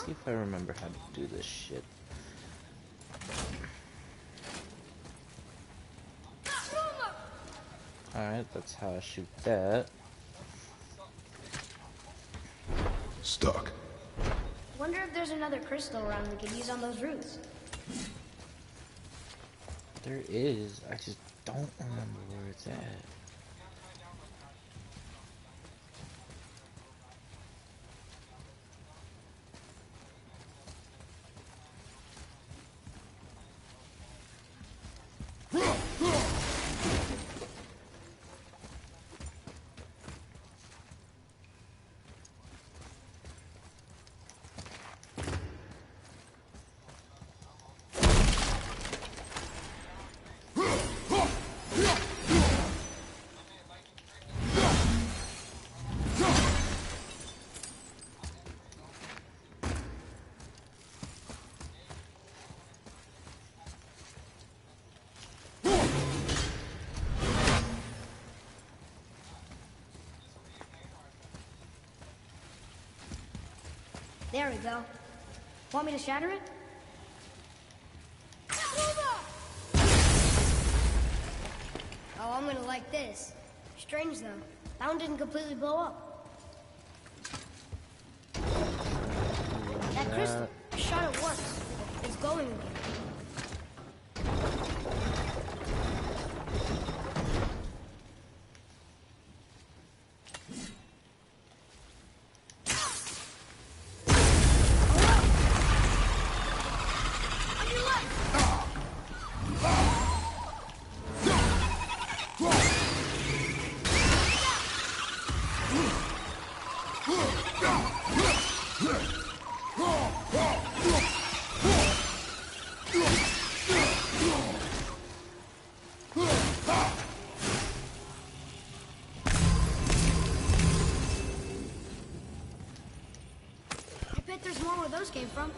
see if I remember how to do this shit. Alright, that's how I shoot that. Stuck. Wonder if there's another crystal around we could use on those roots. There is. I just don't remember where it's at. There we go. Want me to shatter it? Oh, I'm gonna like this. Strange though. That one didn't completely blow up. That crystal, I shot it once. It's going again. Came from.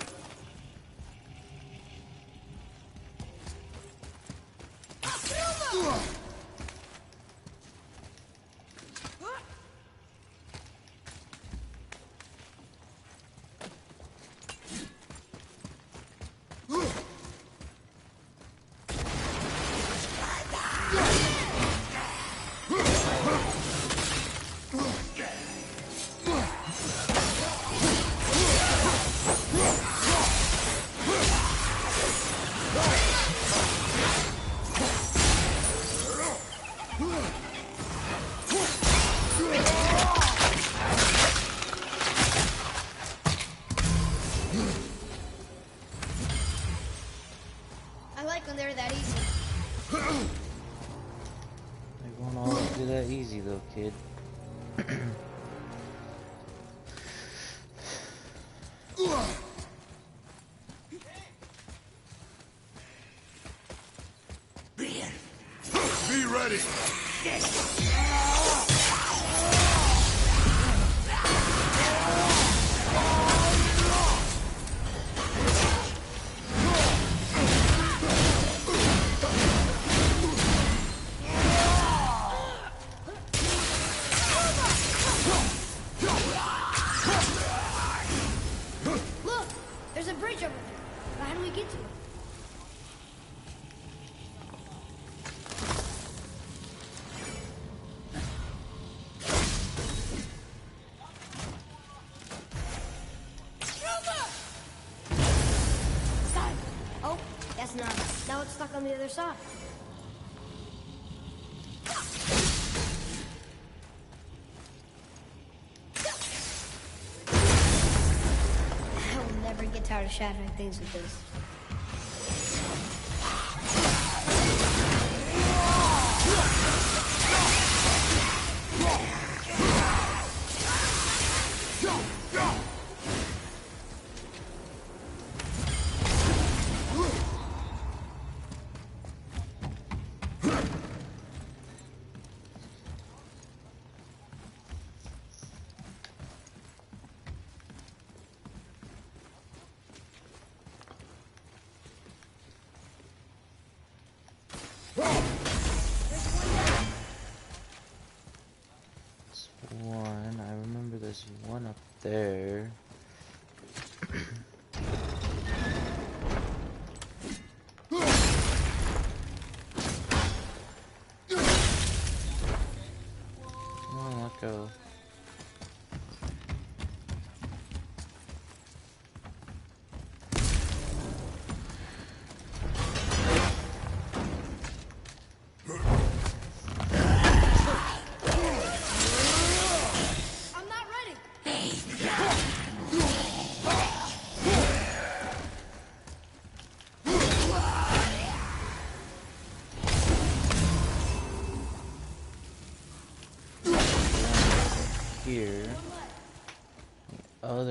They're that easy. They won't always be that easy though, kid. Be ready. Now it's stuck on the other side. I will never get tired of shattering things with this. One, I remember there's one up there.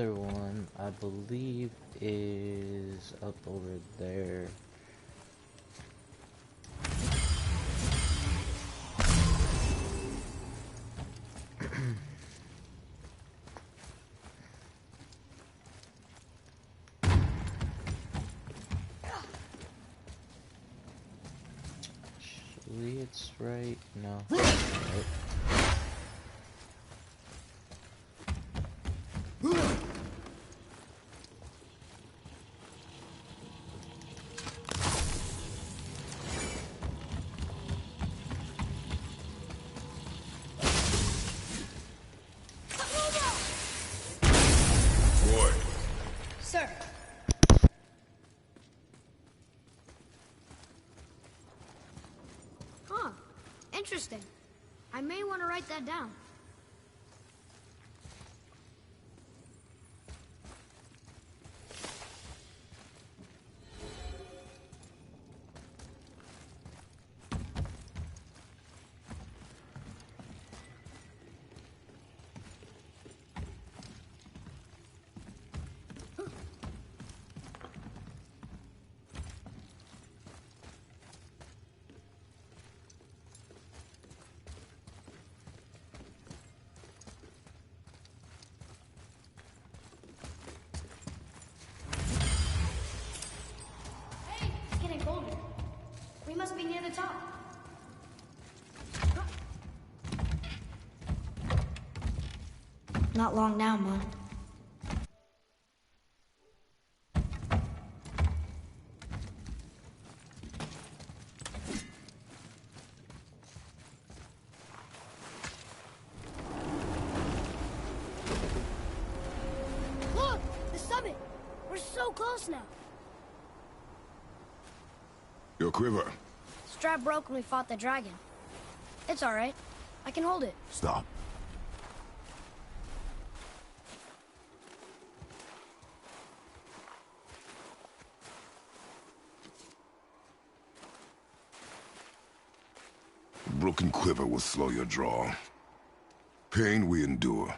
other one, I believe, is up over there. Actually, it's right. No. Right. Boy, Sir. Huh. Interesting. I may want to write that down. Hey, it's getting colder. We must be near the top. Not long now, Mom. Look! The summit! We're so close now. your quiver. Strap broke when we fought the dragon. It's alright. I can hold it. Stop. A broken quiver will slow your draw. Pain we endure.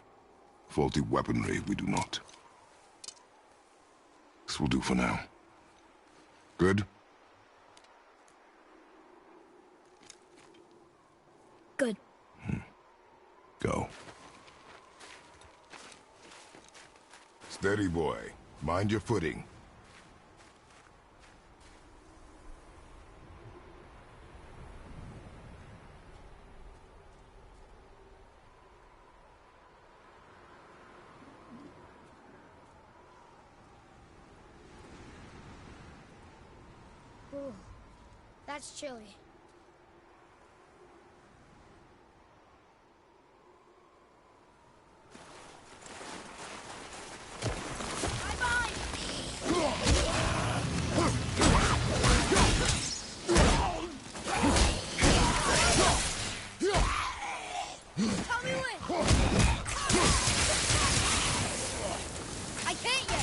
Faulty weaponry we do not. This will do for now. Good? Good. Go. Steady, boy. Mind your footing. Ooh, that's chilly. Tell me when! I can't yet!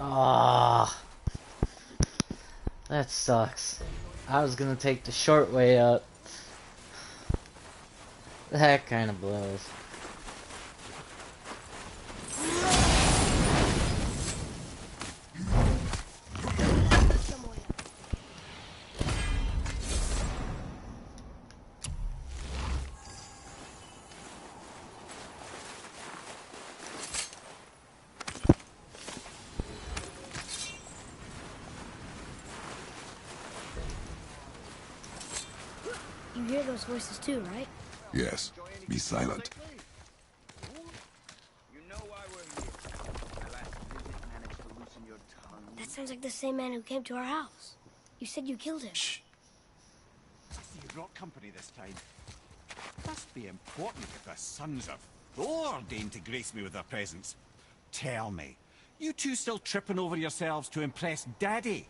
Ah, that sucks. I was gonna take the short way up. That kind of blows. You hear those voices too, right? Yes. Be silent. You know why we're here. My last visit managed to loosen your tongue. That sounds like the same man who came to our house. You said you killed him. Shh. You brought company this time. Must be important if the sons of Thor deign to grace me with their presence. Tell me, you two still tripping over yourselves to impress Daddy?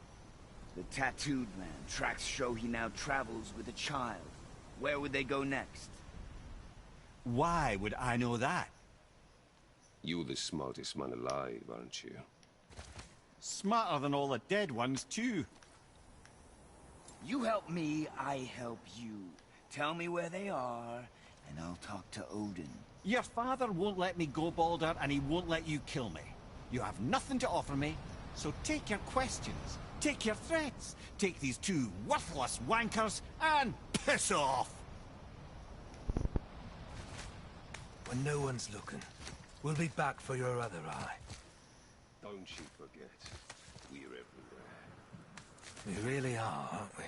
The tattooed man. Tracks show he now travels with a child. Where would they go next? Why would I know that? You're the smartest man alive, aren't you? Smarter than all the dead ones, too. You help me, I help you. Tell me where they are, and I'll talk to Odin. Your father won't let me go, Balder, and he won't let you kill me. You have nothing to offer me, so take your questions, take your threats, take these two worthless wankers, and piss off! When no one's looking, we'll be back for your other eye. Don't you forget, we're everywhere. We really are, aren't we?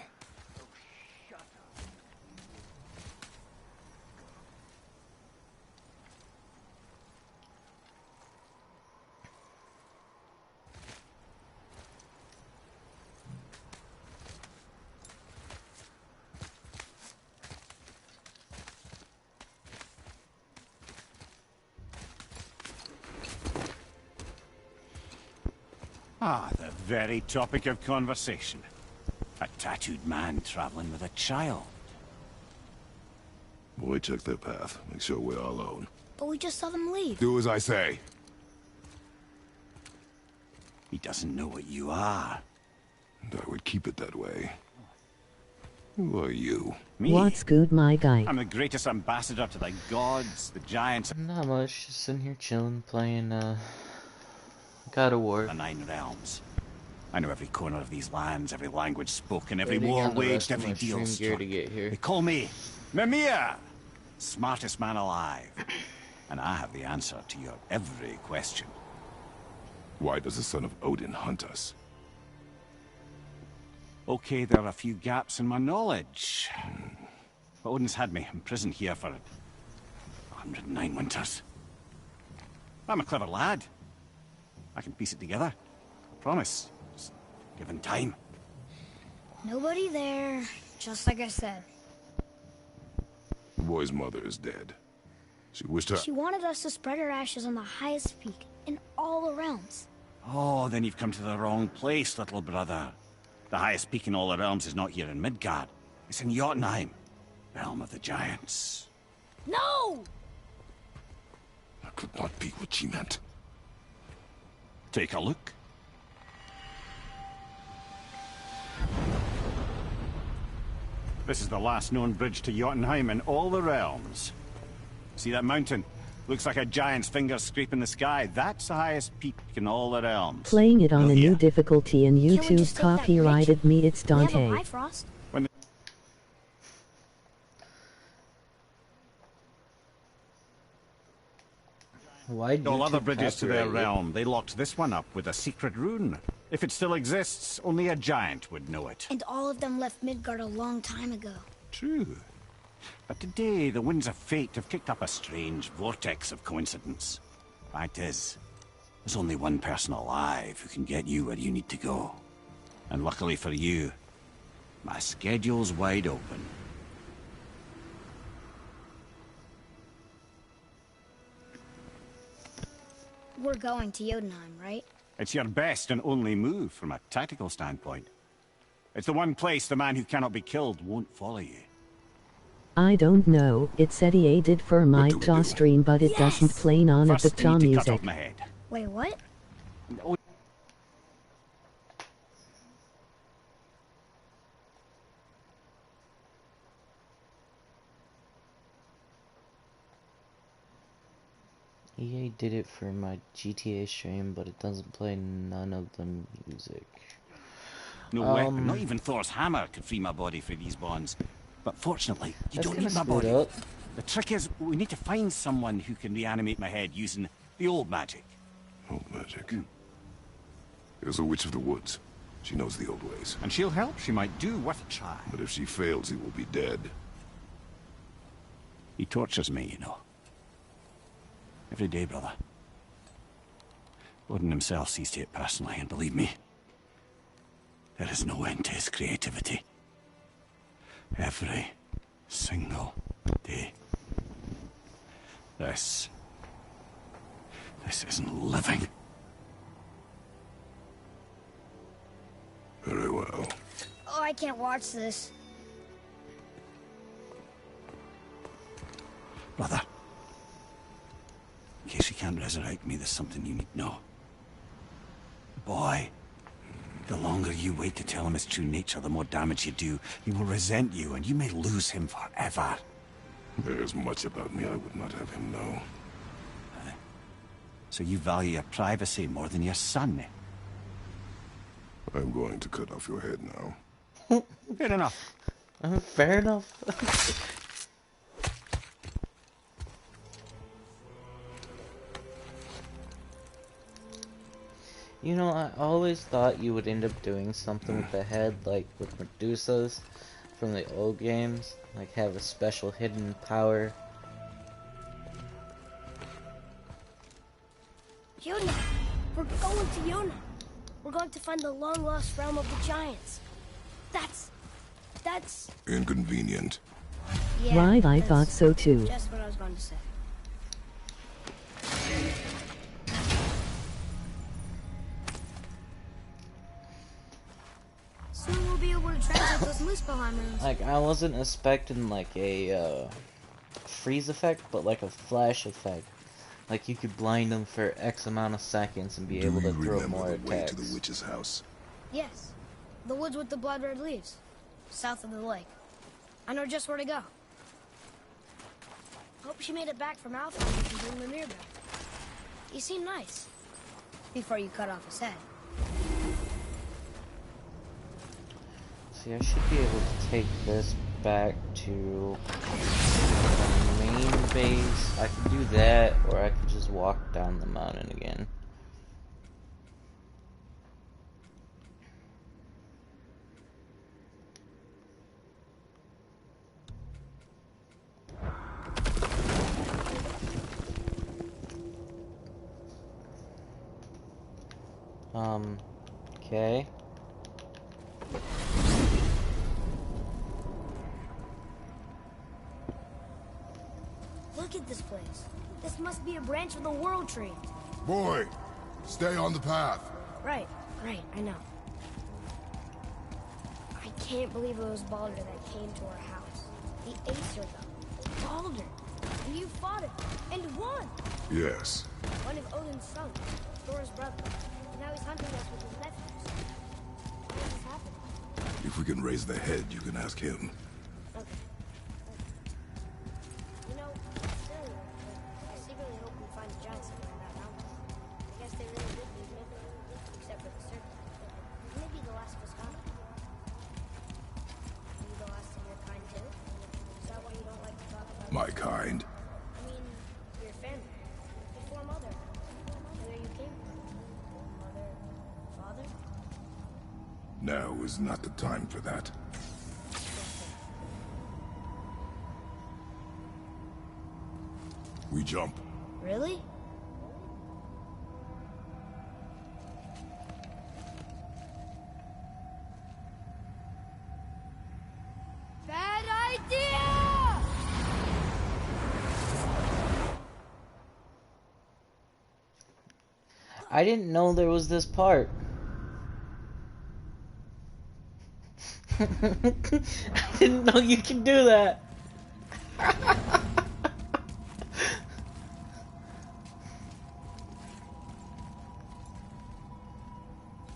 Ah, the very topic of conversation. A tattooed man traveling with a child. Boy, check their path. Make sure we're all alone. But we just saw them leave. Do as I say. He doesn't know what you are. And I would keep it that way. Who are you? Me? What's good, my guy? I'm the greatest ambassador to the gods, the giants, Not much, just sitting here chilling, playing, God of War. the Nine Realms. I know every corner of these lands, every language spoken, every Waiting war on the waged, rest of every my deal stream gear struck. to get here. They call me Mimir, smartest man alive. And I have the answer to your every question. Why does the son of Odin hunt us? Okay, there are a few gaps in my knowledge. But Odin's had me imprisoned here for 109 winters. I'm a clever lad. I can piece it together. I promise. Just given time. Nobody there, just like I said. The boy's mother is dead. She wished her... She wanted us to spread her ashes on the highest peak in all the realms. Oh, then you've come to the wrong place, little brother. The highest peak in all the realms is not here in Midgard. It's in Jotunheim, realm of the giants. No! That could not be what she meant. Take a look. This is the last known bridge to Jotunheim in all the realms. See that mountain? Looks like a giant's finger scraping the sky. That's the highest peak in all the realms. Playing it on a new Yeah. difficulty and Can't we YouTube just take that copyrighted bridge? me, it's We have a Dante. Bifrost. Why'd All other YouTube bridges to their copyright it? realm, they locked this one up with a secret rune. If it still exists, only a giant would know it. And all of them left Midgard a long time ago. True. But today, the winds of fate have kicked up a strange vortex of coincidence. Fact is, there's only one person alive who can get you where you need to go. And luckily for you, my schedule's wide open. We're going to Jotunheim, right? It's your best and only move from a tactical standpoint. It's the one place the man who cannot be killed won't follow you. I don't know, it said EA did for my do we jaw do? stream, but it doesn't Yes! play none of the First, you jaw need to cut music. off my head. Wait, what? Oh, EA did it for my GTA stream, but it doesn't play none of the music. no weapon, not even Thor's hammer could free my body from these bonds. But fortunately, you That's don't kinda need my screwed body. up. The trick is, we need to find someone who can reanimate my head using the old magic. Old magic. There's a witch of the woods. She knows the old ways. And she'll help, she might do, worth a try. But if she fails, he will be dead. He tortures me, you know. Every day, brother. Odin himself sees to it personally, and believe me, there is no end to his creativity. Every single day. This isn't living. Very well. Oh, I can't watch this. Brother, in case you can't resurrect me, there's something you need to know. The boy, the longer you wait to tell him his true nature, the more damage you do. He will resent you, and you may lose him forever. There's much about me I would not have him know. So you value your privacy more than your son, eh? I'm going to cut off your head now. Fair enough. Fair enough. You know, I always thought you would end up doing something with the head, like with Medusa's from the old games. Like have a special hidden power. Yuna! We're going to Yuna! We're going to find the long-lost realm of the giants. That's... Inconvenient. Yeah, Right, I that's thought so too. just what I was going to say. Soon we'll be able to translate those Muspelheim runes. Like, I wasn't expecting like a freeze effect, but like a flash effect. Like you could blind them for X amount of seconds and be Do able to you throw remember more the way attacks. to the witch's house? Yes. The woods with the blood-red leaves. South of the lake. I know just where to go. Hope she made it back from Alpha and can bring Lemire back. You seem nice. Before you cut off his head. See, I should be able to take this back to the main base. I could do that, or I could just walk down the mountain again. Okay. Look at this place. This must be a branch of the World Tree. Boy, stay on the path. Right, I know. I can't believe it was Baldur that came to our house. The Acer, though. Baldur! And you fought him, and won! Yes. One of Odin's sons, Thor's brother. And now he's hunting us with his nephews. How does this happen? If we can raise the head, you can ask him. Okay. You know, silly, but I secretly hope we find the giants somewhere in that mountain. I guess they really did leave me, except for the serpent. Maybe the last of us got it. Are you the last of your kind too? Is that why you don't like to talk about My kind. I mean, your family. Before Mother. Where you came from. Mother, father? Now is not the time for that. We jump. Really? Bad idea! I didn't know there was this part. I didn't know you could do that.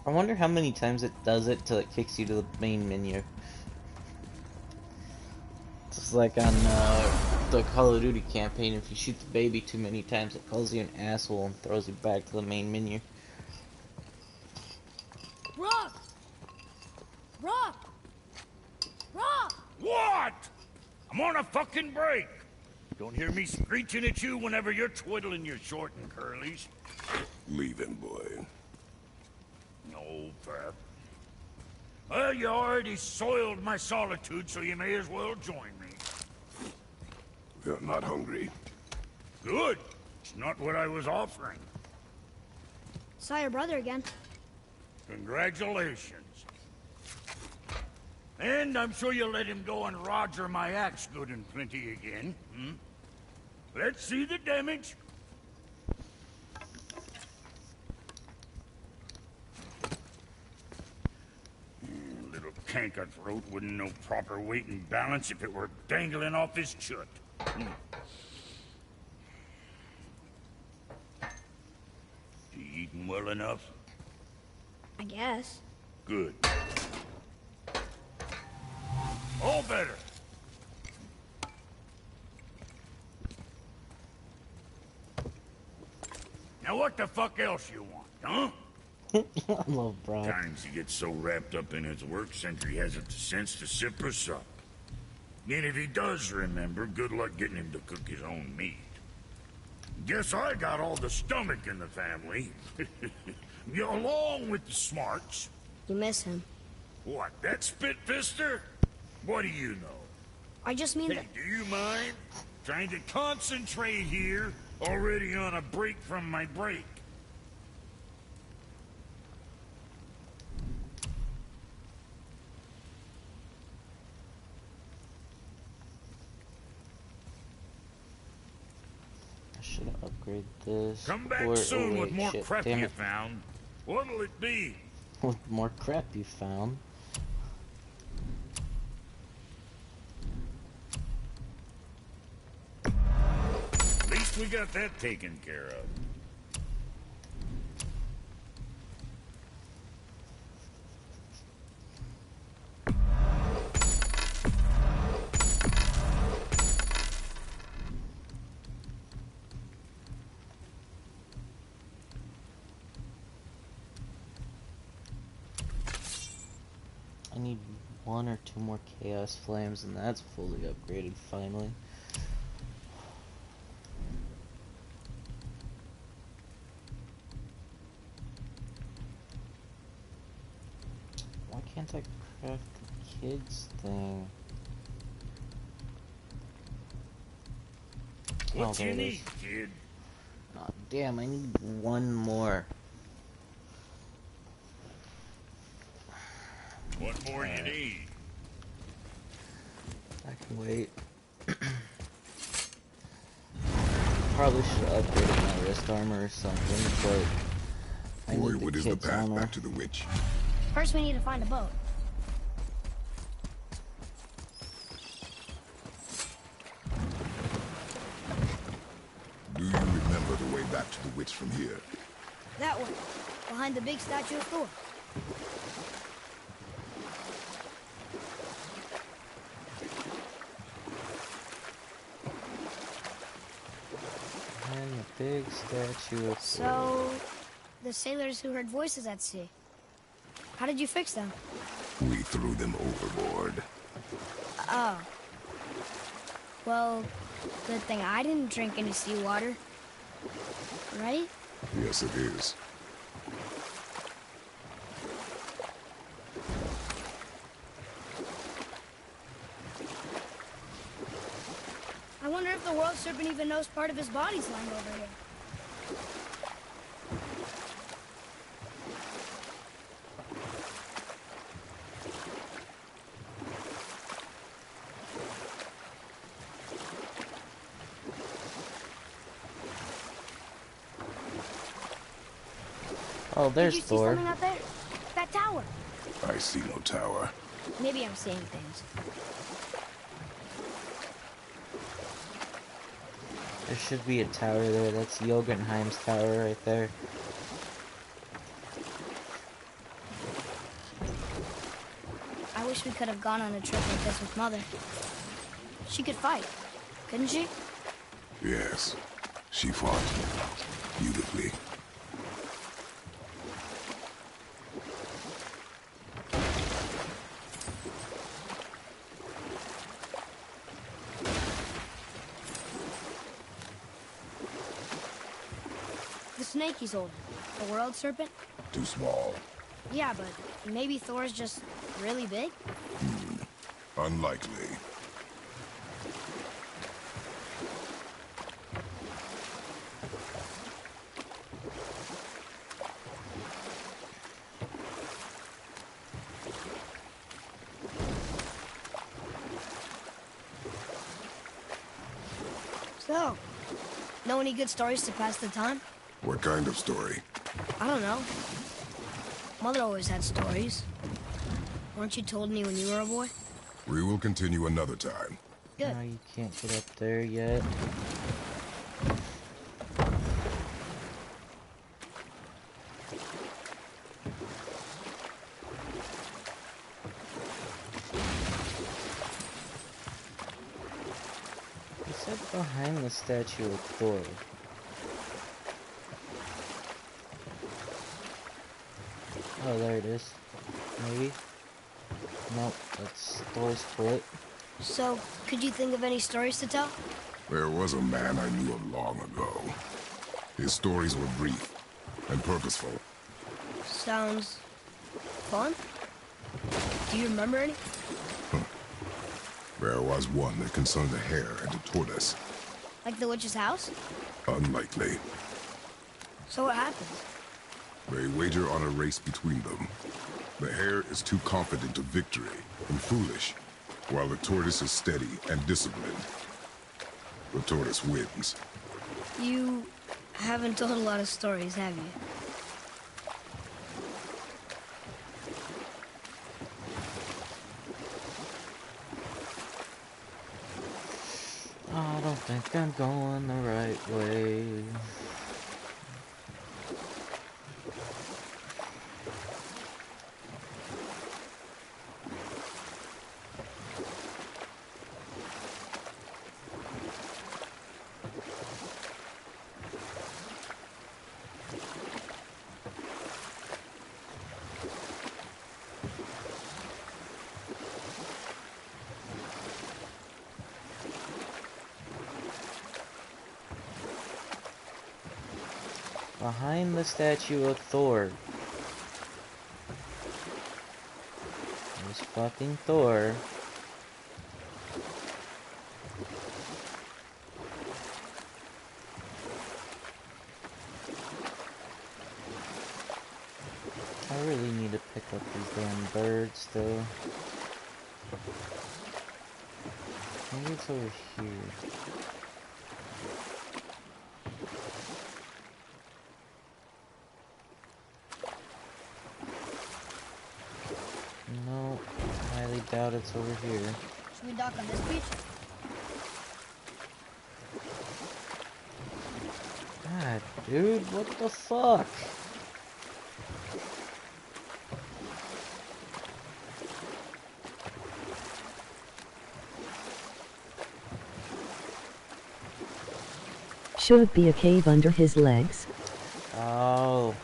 I wonder how many times it does it till it kicks you to the main menu. Just like on the Call of Duty campaign, if you shoot the baby too many times, it calls you an asshole and throws you back to the main menu. Rock! Rock! Rock! What? I'm on a fucking break. Don't hear me screeching at you whenever you're twiddling your short and curlies. Leave him, boy. No, Pep. Well, you already soiled my solitude, so you may as well join me. Not hungry. Good. It's not what I was offering. Saw your brother again. Congratulations. And I'm sure you'll let him go and roger my axe good and plenty again. Hmm? Let's see the damage. Little canker throat wouldn't know proper weight and balance if it were dangling off his chut. You eating well enough? I guess. Good. All better. Now what the fuck else you want, huh? I love Brock. Times he gets so wrapped up in his work, Sentry hasn't the sense to sip or sup. And if he does remember, good luck getting him to cook his own meat. Guess I got all the stomach in the family. Along with the smarts. You miss him. What, that spit-fister? What do you know? I just mean that... Hey, do you mind? Trying to concentrate here, already on a break from my break. I should upgrade this. Come back or, soon wait, with more shit, crap damn you it. found. What'll it be? With more crap you found. At least we got that taken care of. I need 1 or 2 more Chaos Flames, and that's fully upgraded finally. Why can't I craft the kids thing? What there you it need, is. kid? Oh, damn, I need 1 more. What more you need? I can wait. Probably should have upgraded my wrist armor or something, but I Boy, need what the is the kid's path armor. back to the witch? First we need to find a boat. Do you remember the way back to the witch from here? That one. Behind the big statue of Thor. And the big statue of So, the sailors who heard voices at sea. How did you fix them? We threw them overboard. Oh. Well, good thing I didn't drink any seawater. Right? Yes, it is. I wonder if the world serpent even knows part of his body's lying over here. Oh, there's Did you see Thor. something out there? That tower. I see no tower. Maybe I'm seeing things. There should be a tower there. That's Jotunheim's tower right there. I wish we could have gone on a trip like this with Mother. She could fight, couldn't she? Yes, she fought beautifully. The snake he's holding. The world serpent? Too small. Yeah, but maybe Thor's just really big? Unlikely. So, know any good stories to pass the time? What kind of story? I don't know. Mother always had stories. Weren't you told any when you were a boy? We will continue another time. Good. No, you can't get up there yet. It said behind the statue of Thor. Oh, there it is. Maybe? Nope, that's Thor's foot. So, could you think of any stories to tell? There was a man I knew of long ago. His stories were brief and purposeful. Sounds fun. Do you remember any? There was one that concerned a hare and a tortoise. Like the witch's house? Unlikely. So what happens? They wager on a race between them. The hare is too confident of victory and foolish, while the tortoise is steady and disciplined. The tortoise wins. You haven't told a lot of stories, have you? I don't think I'm going the right way. Behind the statue of Thor. There's fucking Thor. I really need to pick up these damn birds, though. Maybe it's over here. No, I highly doubt it's over here. Should we dock on this beach? God, dude, what the fuck? Should be a cave under his legs. Oh.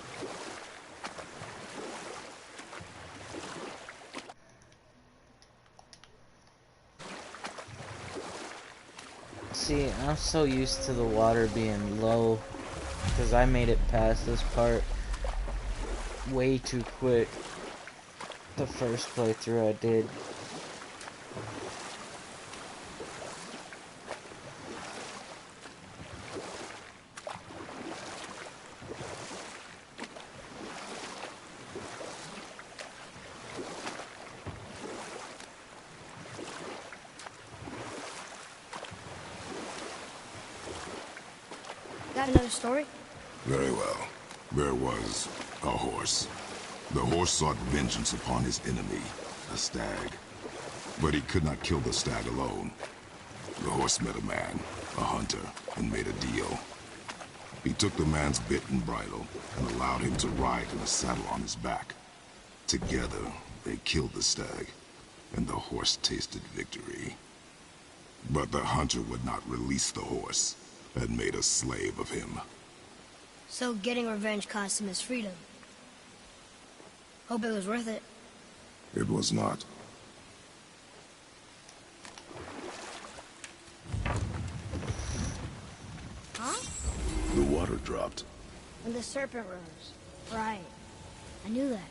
See, I'm so used to the water being low, because I made it past this part way too quick. The first playthrough I did. Got another story? Very well. There was a horse. The horse sought vengeance upon his enemy, a stag. But he could not kill the stag alone. The horse met a man, a hunter, and made a deal. He took the man's bit and bridle and allowed him to ride in a saddle on his back. Together, they killed the stag, and the horse tasted victory. But the hunter would not release the horse, and made a slave of him. So getting revenge cost him his freedom. Hope it was worth it. It was not. Huh? The water dropped. When the serpent rose. Right. I knew that.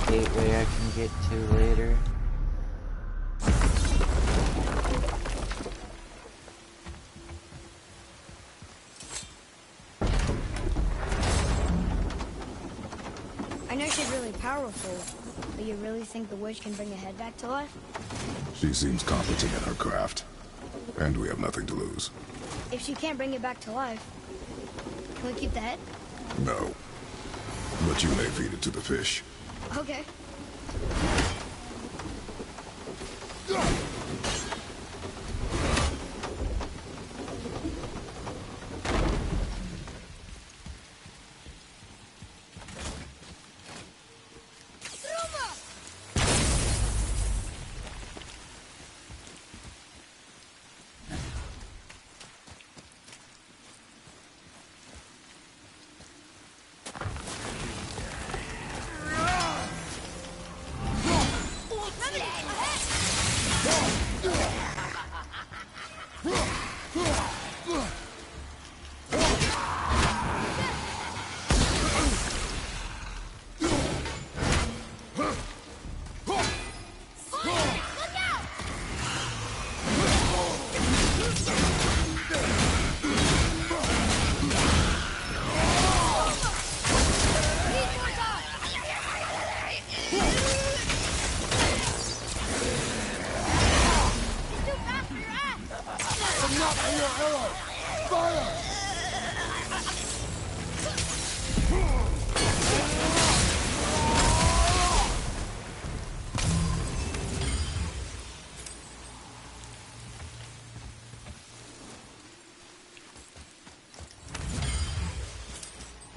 Gateway I can get to later. powerful, but you really think the witch can bring a head back to life? She seems competent in her craft. And we have nothing to lose. If she can't bring it back to life, can we keep the head? No. But you may feed it to the fish. Okay.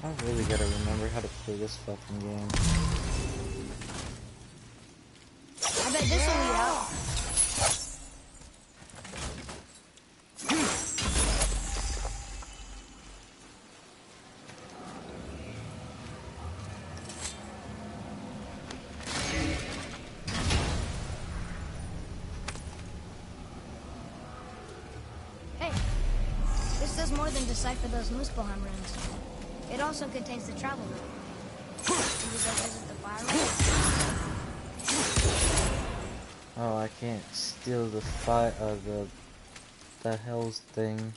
I really gotta remember how to play this fucking game. I bet this will lead out. Hey, this does more than decipher those Muspelheim runes. It also contains the travel route. Should we go visit the fire room? Oh, I can't steal the the hell's thing.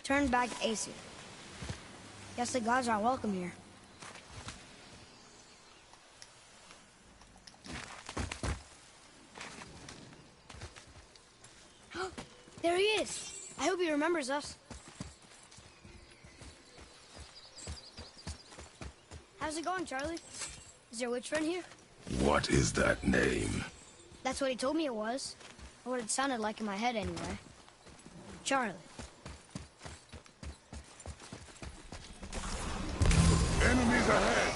Turn back Aesir. Guess the gods aren't welcome here. There he is! I hope he remembers us. How's it going, Charlie? Is your witch friend here? What is that name? That's what he told me it was. Or what it sounded like in my head, anyway. Charlie. Enemies ahead!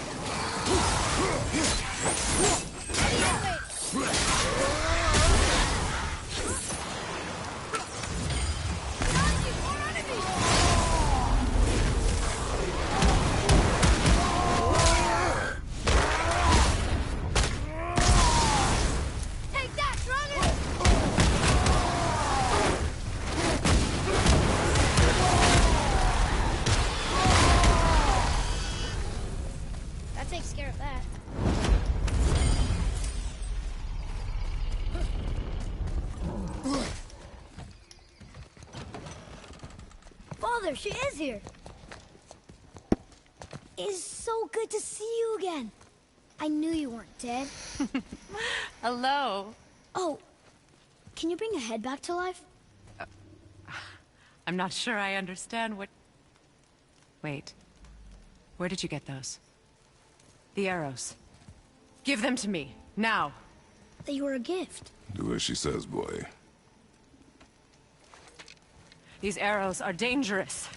Take that, running! That takes care of that. Father, she is here. It's so good to see you again. I knew you weren't dead. Hello. Oh, can you bring a head back to life? I'm not sure I understand what... Wait. Where did you get those? The arrows. Give them to me, now. They were a gift. Do as she says, boy. These arrows are dangerous.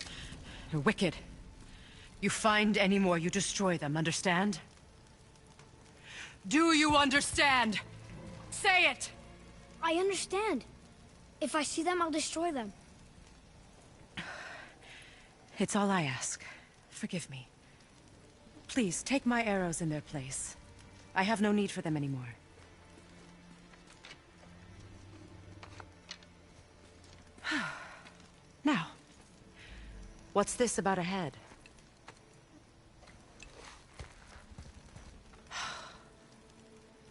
They're wicked. You find any more, you destroy them, understand? Do you understand? Say it! I understand. If I see them, I'll destroy them. It's all I ask. Forgive me. Please, take my arrows in their place. I have no need for them anymore. Now, what's this about a head?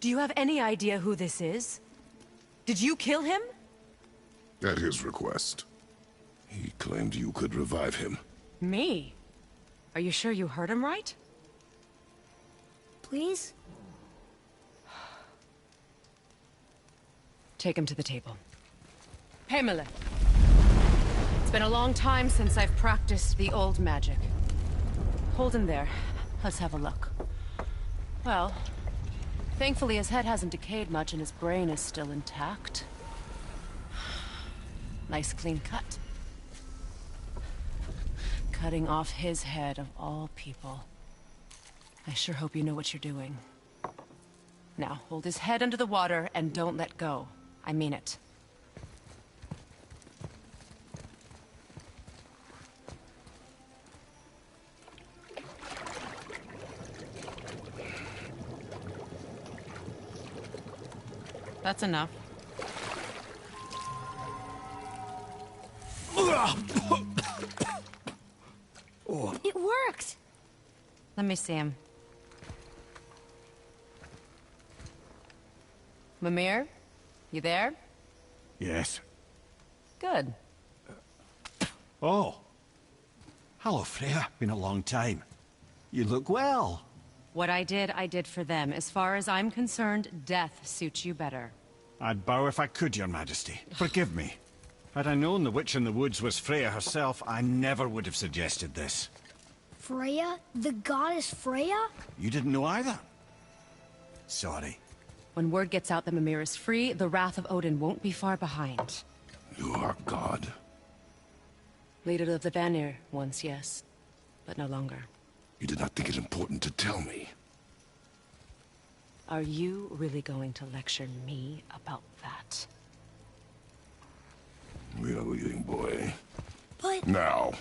Do you have any idea who this is? Did you kill him? At his request. He claimed you could revive him. Me? Are you sure you heard him right? Please? Take him to the table. Pamela. It's been a long time since I've practiced the old magic. Hold him there. Let's have a look. Well, thankfully his head hasn't decayed much and his brain is still intact. Nice clean cut. Cutting off his head of all people. I sure hope you know what you're doing. Now, hold his head under the water and don't let go. I mean it. That's enough. It worked! Let me see him. Mimir? You there? Yes. Good. Oh. Hello, Freya. Been a long time. You look well. What I did for them. As far as I'm concerned, death suits you better. I'd bow if I could, Your Majesty. Forgive me. Had I known the witch in the woods was Freya herself, I never would have suggested this. Freya? The goddess Freya? You didn't know either? Sorry. When word gets out that Mimir is free, the wrath of Odin won't be far behind. You are God. Leader of the Vanir, once, yes. But no longer. You did not think it important to tell me. Are you really going to lecture me about that? We are leaving, boy. But... Now.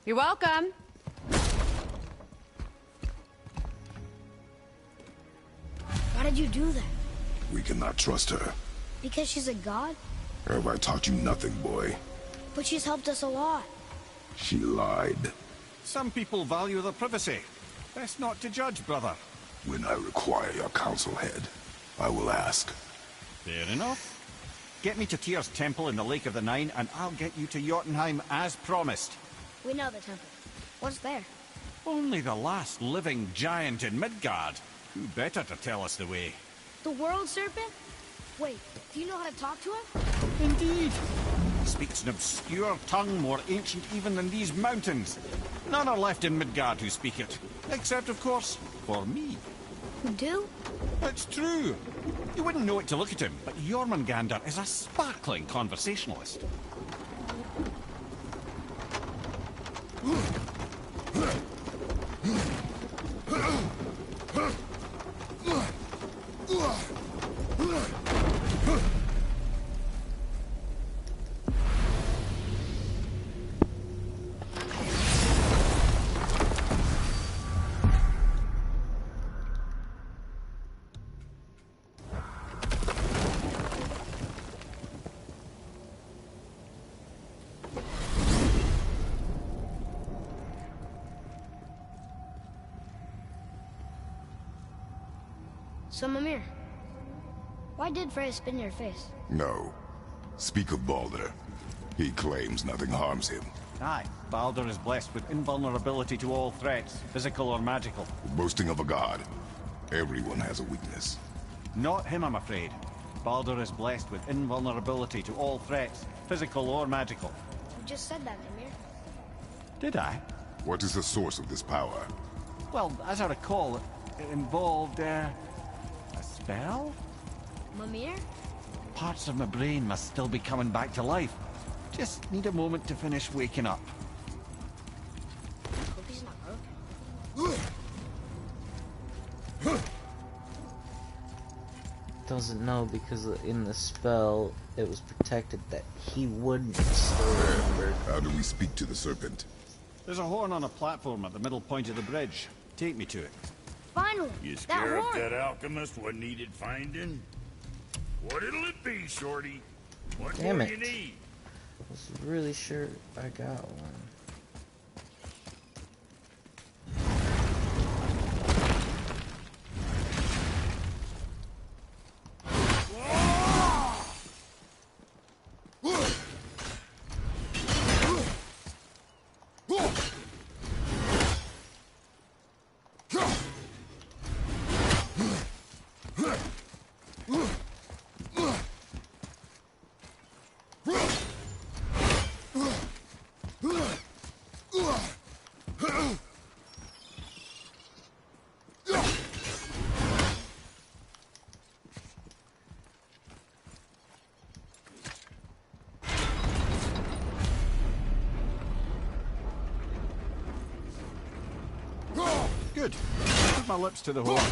You're welcome! Why did you do that? We cannot trust her. Because she's a god? Have I taught you nothing, boy? But she's helped us a lot. She lied. Some people value their privacy. Best not to judge, brother. When I require your council head, I will ask. Fair enough. Get me to Tyr's temple in the Lake of the Nine, and I'll get you to Jotunheim as promised. We know the temple. What's there? Only the last living giant in Midgard. Who better to tell us the way? The world serpent? Wait, do you know how to talk to him? Indeed. He speaks an obscure tongue more ancient even than these mountains. None are left in Midgard who speak it. Except, of course, for me. You do? It's true. You wouldn't know it to look at him, but Jormungandr is a sparkling conversationalist. So, Mimir, why did Freya spin your face? No. Speak of Baldur. He claims nothing harms him. Aye, Baldur is blessed with invulnerability to all threats, physical or magical. Boasting of a god. Everyone has a weakness. Not him, I'm afraid. Baldur is blessed with invulnerability to all threats, physical or magical. You just said that, Mimir. Did I? What is the source of this power? Well, as I recall, it involved, a spell? Mimir? Parts of my brain must still be coming back to life. Just need a moment to finish waking up. Hope he's not broken. Doesn't know because in the spell it was protected that he wouldn't still remember. How do we speak to the serpent? There's a horn on a platform at the middle point of the bridge. Take me to it. Finally! You that scare up horn! that alchemist what needed finding? What'll it be, Shorty? What Damn more it. you need? I was really sure I got one. Good. Put my lips to the horn.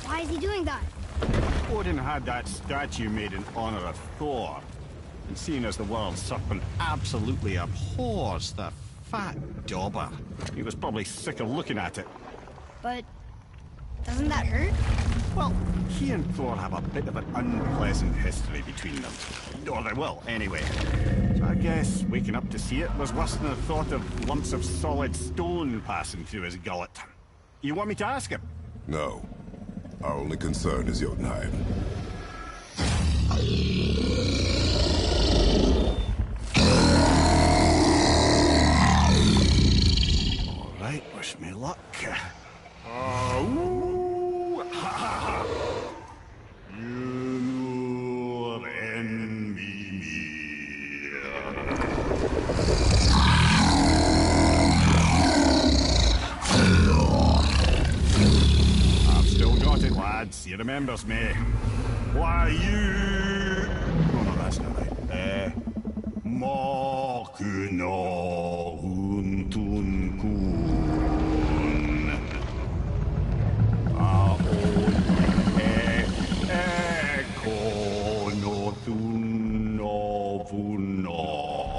Why is he doing that? Odin had that statue made in honor of Thor. And seeing as the world serpent absolutely abhors the fat dauber, he was probably sick of looking at it. But doesn't that hurt? Well, he and Thor have a bit of an unpleasant history between them. Or they will, anyway. So I guess waking up to see it was worse than the thought of lumps of solid stone passing through his gullet. You want me to ask him? No. Our only concern is Jotunheim. All right, wish me luck. Ooh, ha, ha, ha. You envy me. I've still got it, lads. He remembers me. Why you? Oh no, that's not right. Mokuno huntun kun. Eko no thun no vunora.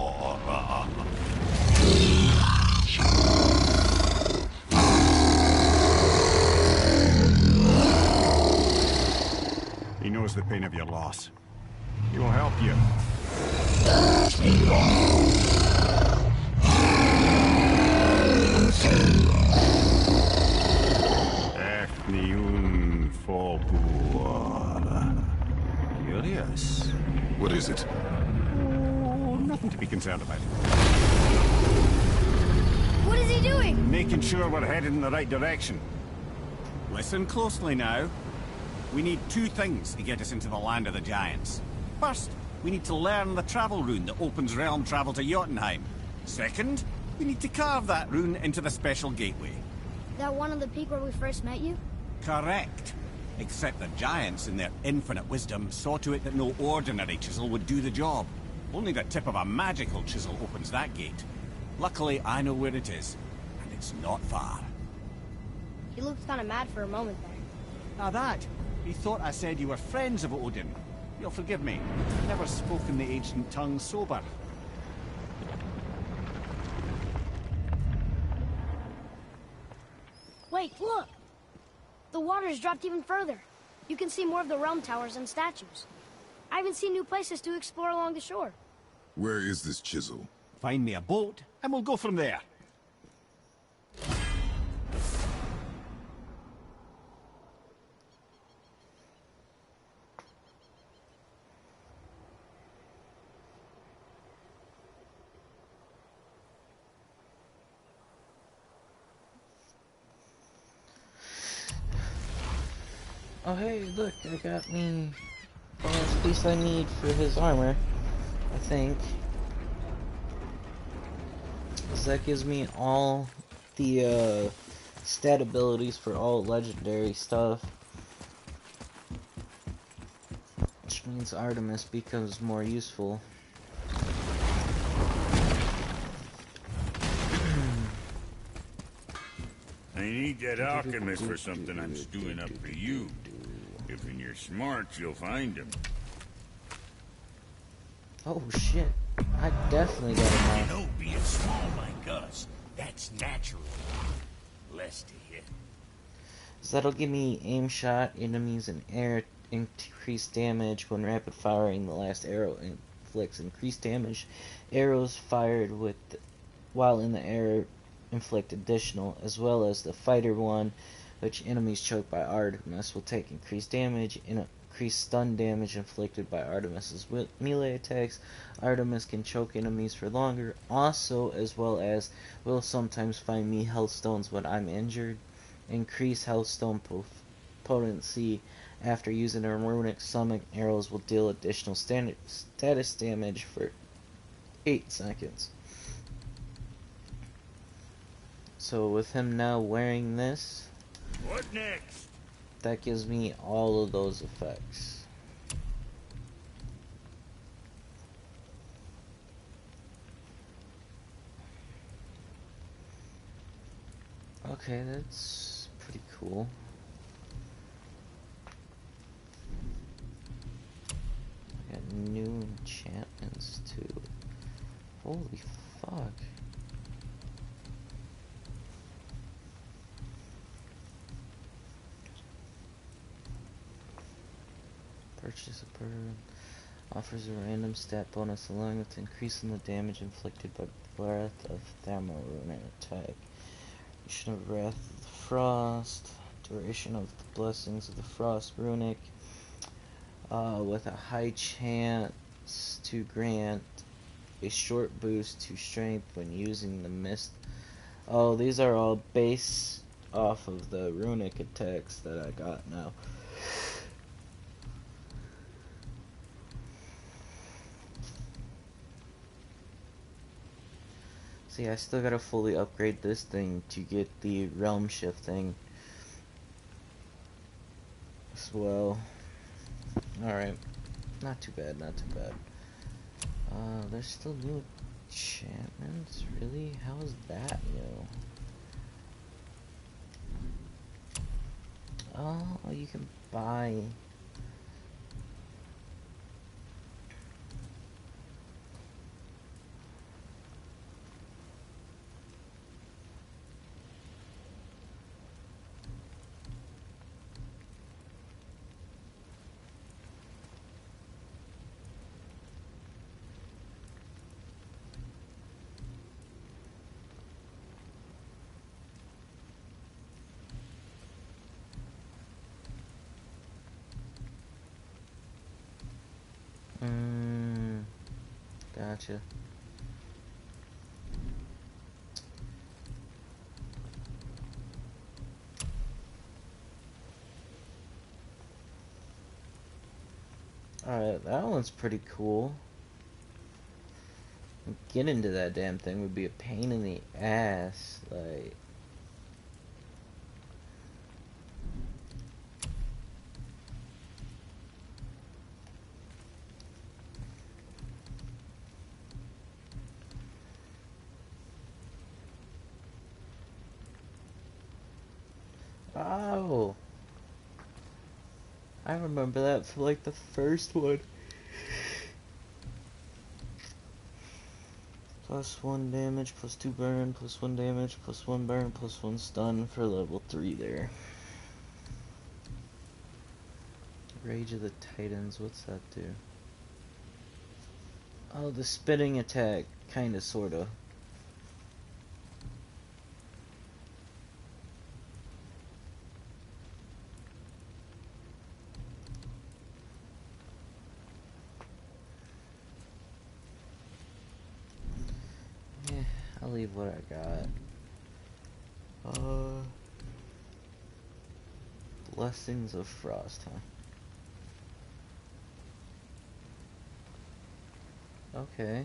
He knows the pain of your loss. He will help you. Ethniun Fobuar. Curious. What is it? Oh, nothing to be concerned about. What is he doing? Making sure we're headed in the right direction. Listen closely now. We need two things to get us into the land of the giants. First, we need to learn the travel rune that opens realm travel to Jotunheim. Second, we need to carve that rune into the special gateway. That one on the peak where we first met you? Correct. Except the giants, in their infinite wisdom, saw to it that no ordinary chisel would do the job. Only the tip of a magical chisel opens that gate. Luckily, I know where it is, and it's not far. He looked kind of mad for a moment there. Now that, he thought I said you were friends of Odin. You'll forgive me. I've never spoken the ancient tongue sober. Wait, look! The water's dropped even further. You can see more of the realm towers and statues. I even see new places to explore along the shore. Where is this chisel? Find me a boat, and we'll go from there. Oh hey, look, I got me the last piece I need for his armor, I think. Because that gives me all the stat abilities for all legendary stuff. Which means Artemis becomes more useful. I need that alchemist for something I'm stewing up for you. If you're smart, you'll find him. Oh shit, I definitely got him You now. know, being small like us, that's natural. Less to hit. So that'll give me aim shot, enemies in air, increased damage when rapid firing. The last arrow inflicts increased damage. Arrows fired while in the air inflict additional, as well as the fighter one, which enemies choked by Artemis will take increased damage. increased stun damage inflicted by Artemis's melee attacks. Artemis can choke enemies for longer. Also, as well as, will sometimes find me health stones when I'm injured. Increase health stone potency after using a runic summon. Arrows will deal additional status damage for 8 seconds. So with him now wearing this, What next? that gives me all of those effects. Okay, that's pretty cool. I got new enchantments too. Holy fuck. Purchase a bird. Offers a random stat bonus along with increasing the damage inflicted by Breath of Thermal runic attack. Duration of Wrath of the Frost. Duration of the Blessings of the Frost runic. With a high chance to grant a short boost to strength when using the mist. Oh, these are all based off of the runic attacks that I got now. See, I still gotta fully upgrade this thing to get the realm shift thing as well. Alright. Not too bad, not too bad. There's still new enchantments? Really? How is that new? Oh, you can buy... Gotcha. Alright, that one's pretty cool. Get into that damn thing would be a pain in the ass, like... Oh! I remember that for like the first one. +1 damage, +2 burn, +1 damage, +1 burn, +1 stun for level 3 there. Rage of the Titans, what's that do? Oh, the spitting attack, kinda, sorta. I'll leave what I got. Blessings of Frost, huh? Okay.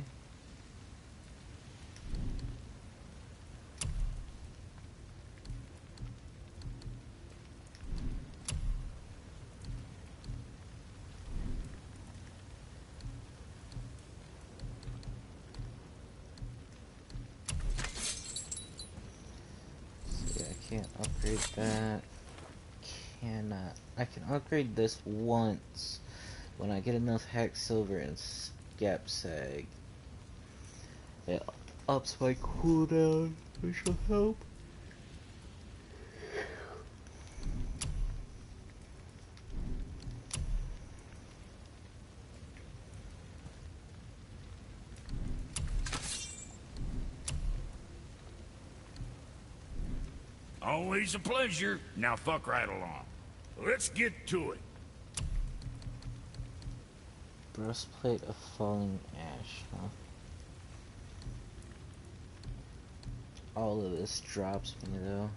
See, I can't upgrade that. Cannot. I can upgrade this once when I get enough Hex Silver and Scap Sag. It ups my cooldown, which will help. Always a pleasure. Now fuck right along. Let's get to it. Breastplate of falling ash, huh? All of this drops me though.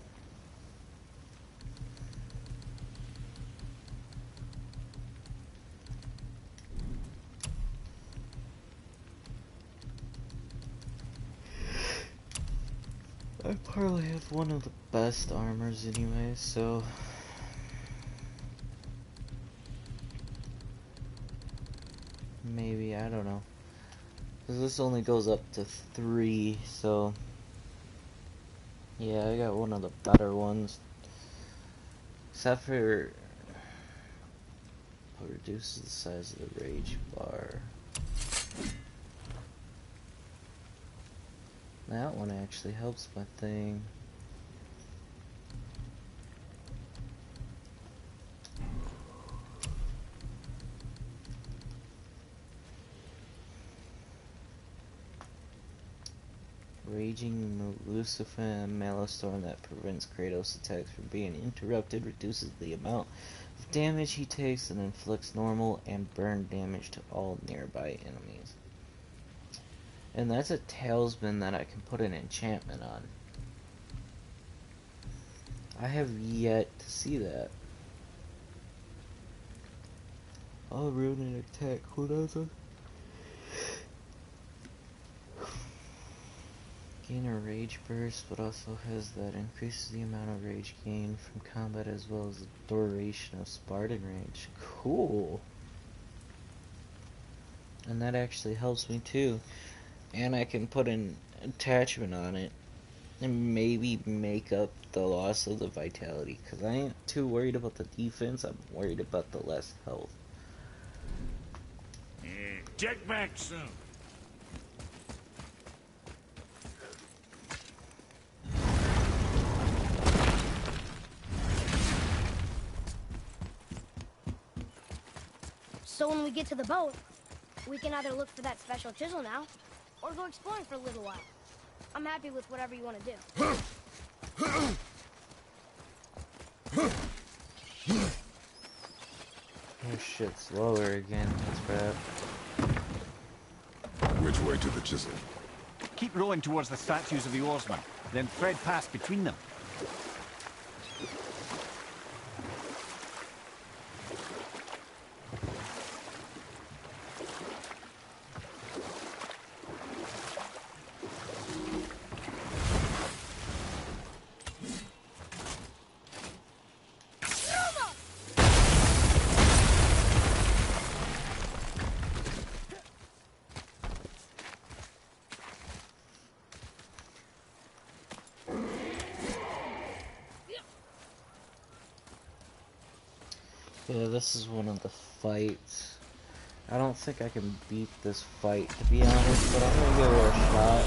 I probably have one of the best armors anyway, so maybe, I don't know. Because this only goes up to 3, so yeah, I got one of the better ones. Except for it reduces the size of the rage bar. That one actually helps my thing. Raging Lucifer and Malostorm that prevents Kratos' attacks from being interrupted, reduces the amount of damage he takes, and inflicts normal and burn damage to all nearby enemies. And that's a talisman that I can put an enchantment on. I have yet to see that. All runic attack cooldowns. Gain a rage burst, but also has that increases the amount of rage gained from combat as well as the duration of Spartan range. Cool. And that actually helps me too. And I can put an attachment on it and maybe make up the loss of the vitality, because I ain't too worried about the defense, I'm worried about the less health. Check back soon. So when we get to the boat, we can either look for that special chisel now, or go exploring for a little while. I'm happy with whatever you want to do. Oh shit, slower again, that's bad. Which way to the chisel? Keep rowing towards the statues of the oarsmen, then thread past between them. Yeah, this is one of the fights. I don't think I can beat this fight, to be honest, but I'm gonna give it a shot.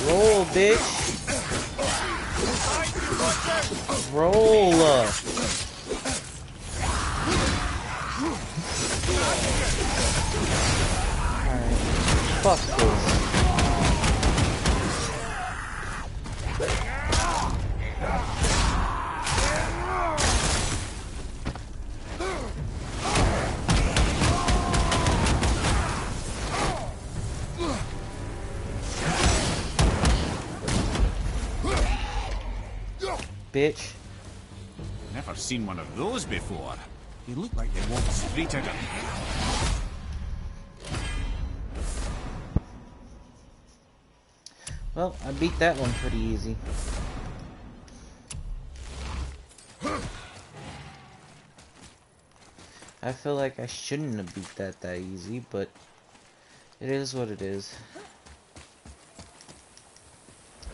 Roll, bitch! Roll! Fuck this. Bitch. Never seen one of those before. They look like they walked straight out of... Well, I beat that one pretty easy. I feel like I shouldn't have beat that easy, but it is what it is.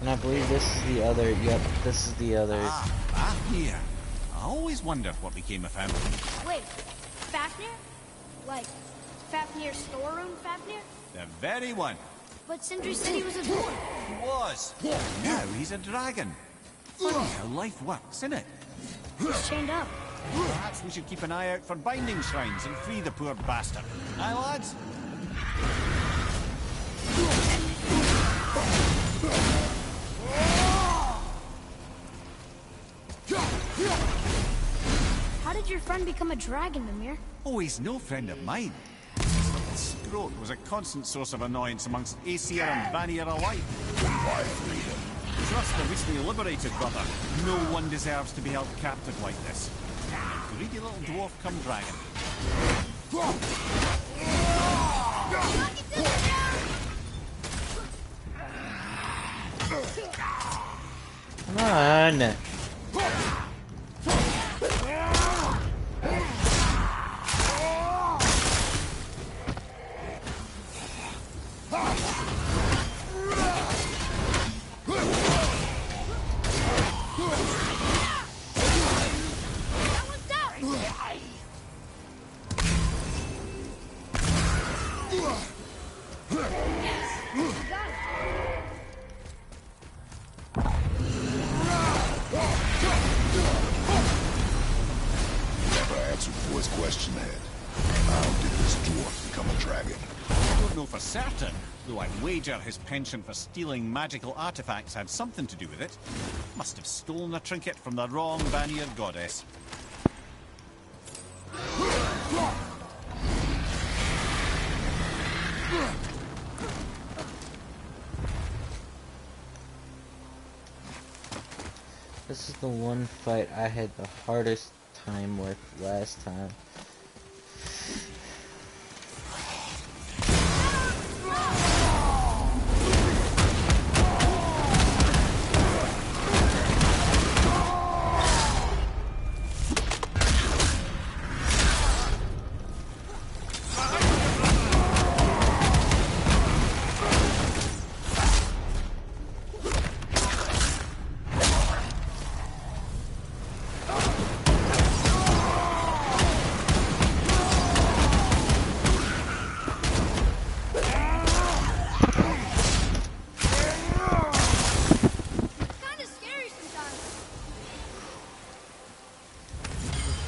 And I believe this is the other, yep, this is the other. Ah, back here. I always wonder what became of him. Wait, Fafnir? Like, Fafnir's storeroom Fafnir? The very one. But Sindri said he was a dwarf. He was. Now he's a dragon. Funny how life works, isn't it? He's chained up. Perhaps we should keep an eye out for binding shrines and free the poor bastard. Aye, lads? did your friend become a dragon, Mimir? Oh, he's no friend of mine. This little scrote was a constant source of annoyance amongst Aesir and Vanir alike. Why freedom? Trust the recently liberated, brother. No one deserves to be held captive like this. A greedy little dwarf come dragon. Come on. Never answered the boy's question, Head. How did this dwarf become a dragon? I don't know for certain, though I'd wager his penchant for stealing magical artifacts had something to do with it. Must have stolen a trinket from the wrong Vanir goddess. This is the one fight I had the hardest time with last time.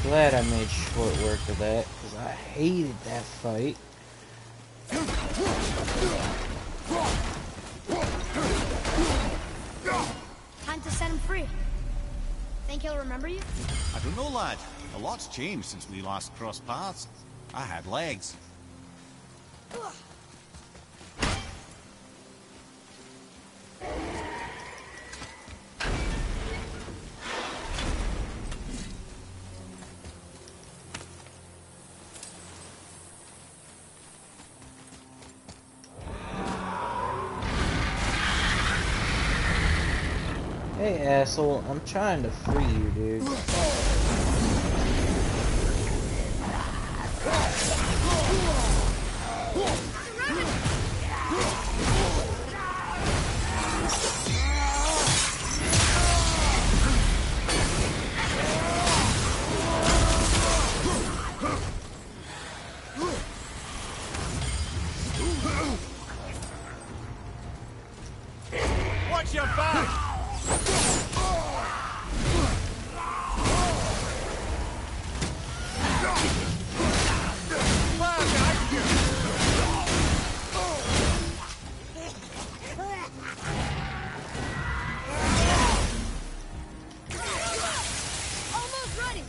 Glad I made short work of that, because I hated that fight. Time to set him free. Think he'll remember you? I don't know, lad. A lot's changed since we last crossed paths. I had legs. Hey asshole, I'm trying to free you, dude. Watch your back! Almost ready.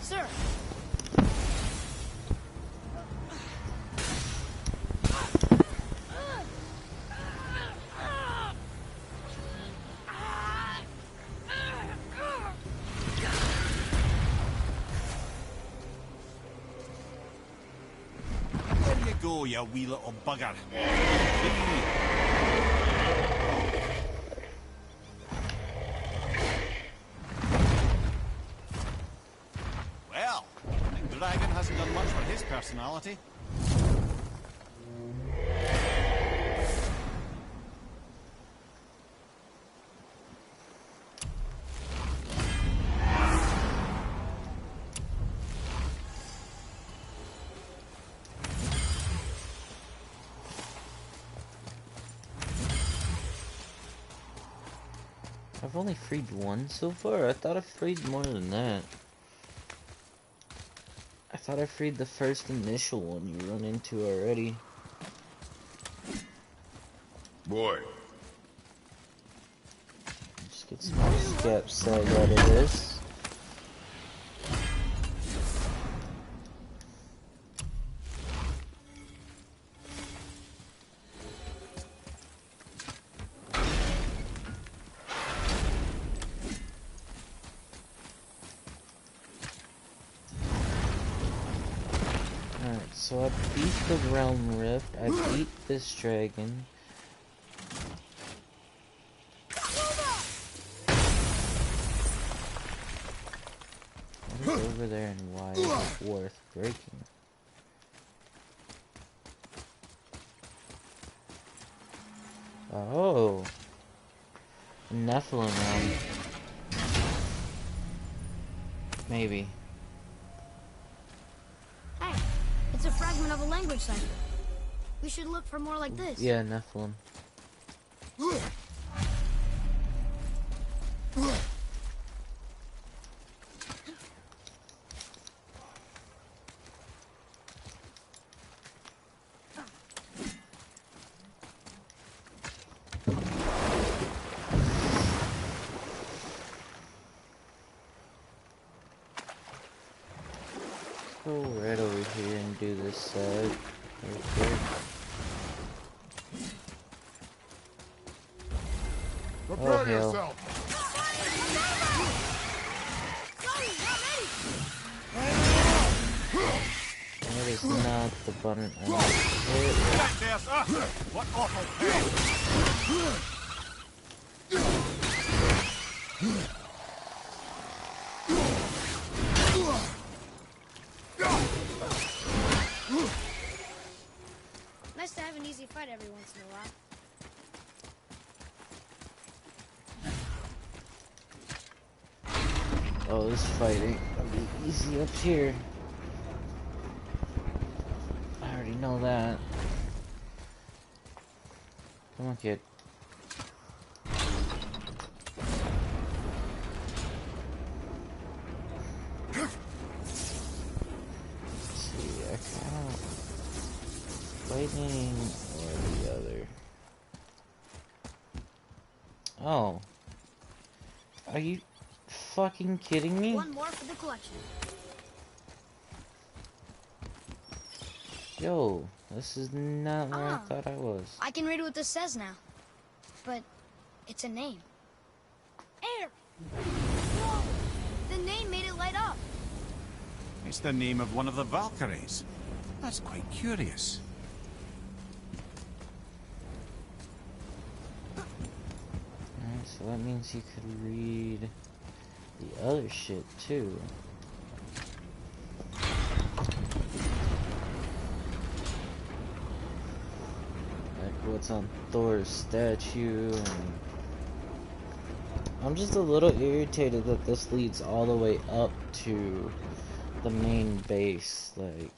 Sir. There you go, you wee little bugger. Well, I think Dragon hasn't done much for his personality. I've only freed one so far. I thought I freed more than that. I thought I freed the first initial one you run into already. Boy. Just get some more scap sag out of this. Alright, so I beat the Realm Rift, I beat this dragon. What is over there and why is it worth breaking? Oh, Nephilim realm. Maybe. Hey, it's a fragment of a language cipher. We should look for more like this. Yeah, Nephilim. Go right over here and do this side real quick. Prepare hell. yourself. That is not the button I want to hit. What awful pain! Nice to have an easy fight every once in a while. Oh, this fighting gonna be easy up here. I already know that. Come on, kid. Let's see, I can't. Lightning or the other. Oh. Are you fucking kidding me? One more for the collection. Yo, this is not where I thought I was. I can read what this says now. But it's a name. Air! Whoa! The name made it light up. It's the name of one of the Valkyries. That's quite curious. Alright, so that means you could read the other shit too. Like what's on Thor's statue and I'm just a little irritated that this leads all the way up to the main base, like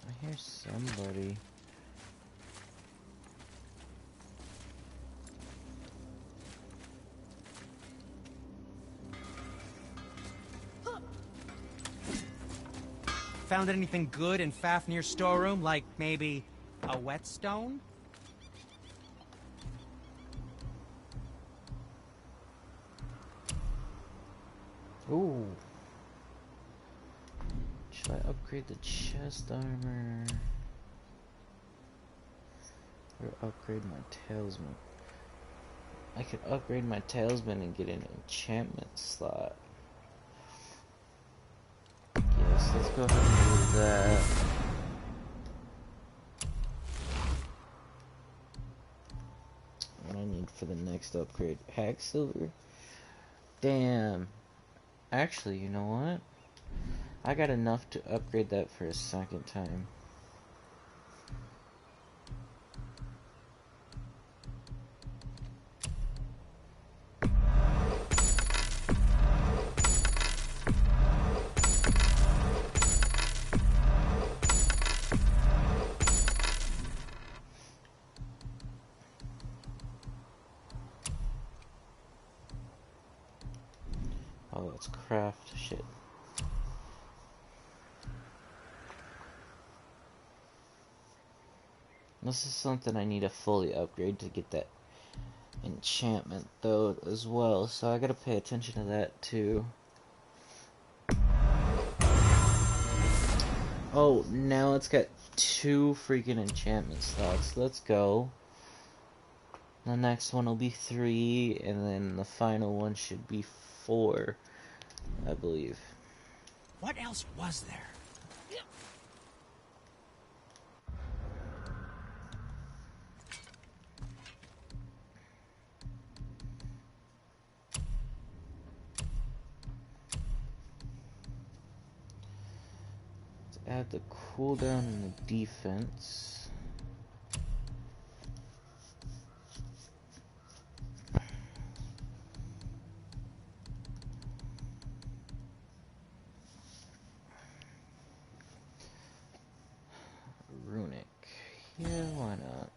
I hear somebody. Found anything good in Fafnir's storeroom? Like maybe a whetstone? Ooh. Should I upgrade the chest armor? Or upgrade my talisman? I could upgrade my talisman and get an enchantment slot. Yes, let's go ahead and do that. What I need for the next upgrade? Hack silver? Damn. Actually, you know what? I got enough to upgrade that for a second time. Oh, let's craft shit. This is something I need to fully upgrade to get that enchantment though as well, so I gotta pay attention to that too. Oh, now it's got 2 freaking enchantment slots. Let's go. The next one will be 3, and then the final one should be 4, I believe. What else was there? Let's add the cooldown and the defense. Runic. Yeah, why not?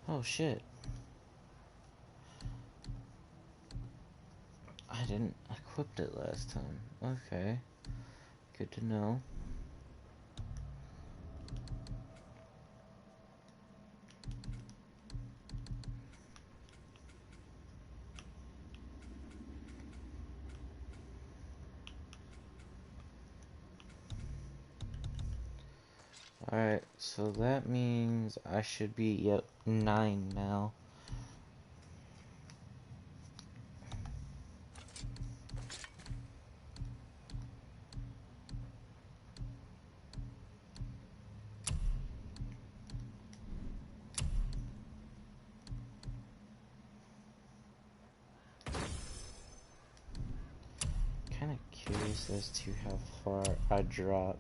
Oh shit. I didn't equip it last time. Okay. Good to know. Alright, so that means I should be, yep, 9 now. Kinda curious as to how far I drop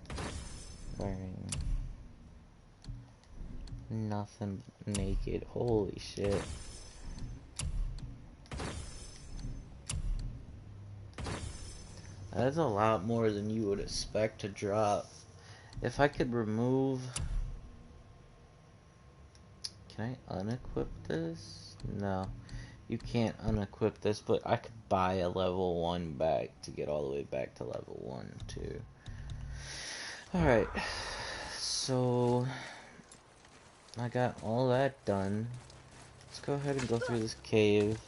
wearing nothing naked. Holy shit. That is a lot more than you would expect to drop. If I could remove... Can I unequip this? No. You can't unequip this, but I could buy a level 1 back to get all the way back to level 1 too. Alright. So... I got all that done. Let's go ahead and go through this cave.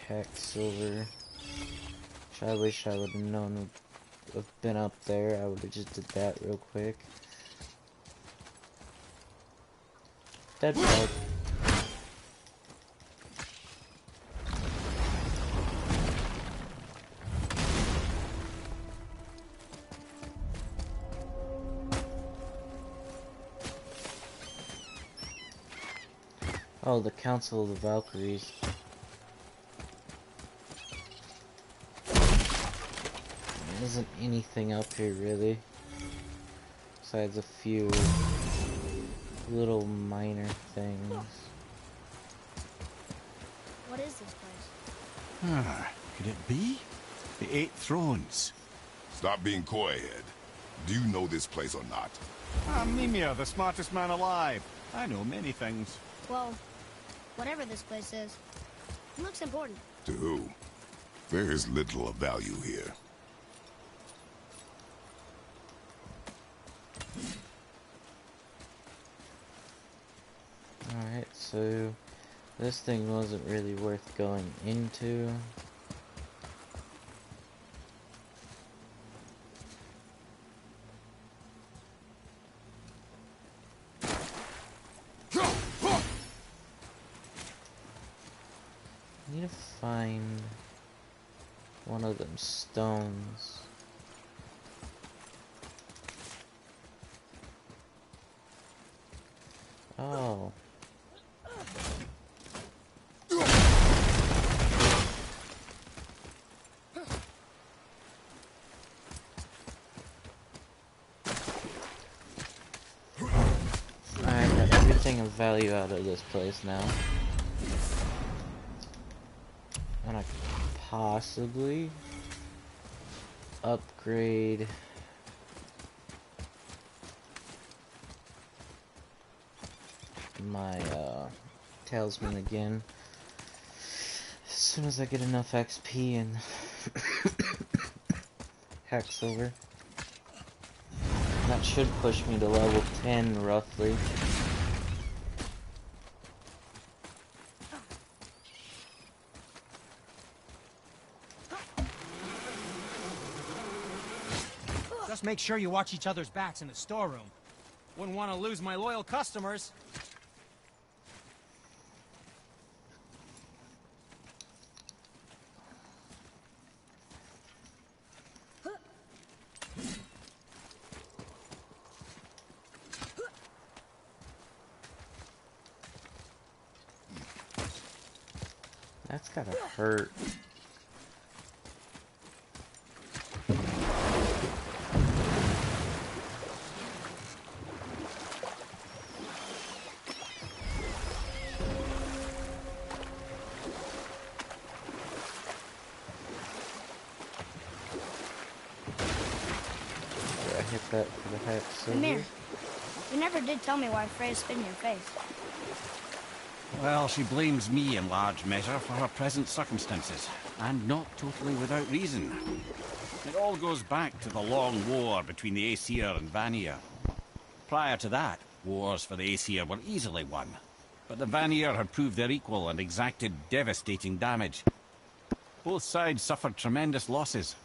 Hack silver. Which I wish I would have known would have been up there. I would have just did that real quick. Dead bug. Oh, the Council of the Valkyries. There isn't anything up here really, besides a few little minor things. What is this place? Ah, could it be? The 8 Thrones. Stop being coy-head. Do you know this place or not? I'm Mimir, the smartest man alive. I know many things. Well, whatever this place is, it looks important. To who? There is little of value here. Alright, so This thing wasn't really worth going into. I need to find one of them stones. Oh. Alright, got everything of value out of this place now. And I could possibly upgrade my talisman again as soon as I get enough XP and hex over. That should push me to level 10 roughly. Just make sure you watch each other's backs in the storeroom. Wouldn't want to lose my loyal customers. That's gotta hurt. Did I hit that for the hex? Amir, you never did tell me why Freya spit in your face. Well, she blames me in large measure for her present circumstances, and not totally without reason. It all goes back to the long war between the Aesir and Vanir. Prior to that, wars for the Aesir were easily won, but the Vanir had proved their equal and exacted devastating damage. Both sides suffered tremendous losses,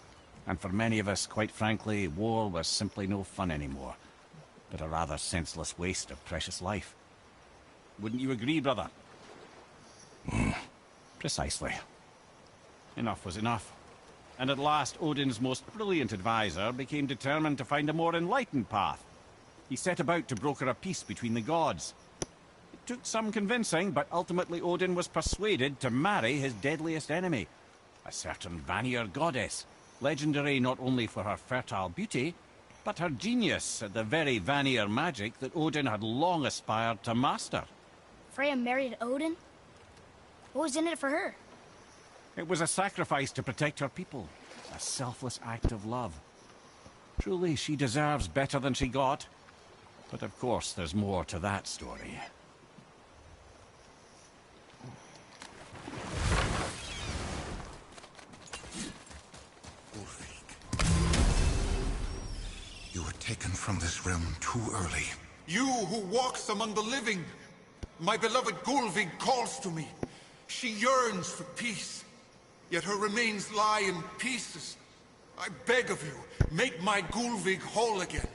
and for many of us, quite frankly, war was simply no fun anymore, but a rather senseless waste of precious life. Wouldn't you agree, brother? Precisely. Enough was enough. And at last, Odin's most brilliant advisor became determined to find a more enlightened path. He set about to broker a peace between the gods. It took some convincing, but ultimately Odin was persuaded to marry his deadliest enemy, a certain Vanir goddess, legendary not only for her fertile beauty, but her genius at the very Vanir magic that Odin had long aspired to master. Freya married Odin? What was in it for her? It was a sacrifice to protect her people, a selfless act of love. Truly, she deserves better than she got. But of course, there's more to that story. You were taken from this realm too early. You who walks among the living! My beloved Gulvig calls to me. She yearns for peace, yet her remains lie in pieces. I beg of you, make my Gulvig whole again.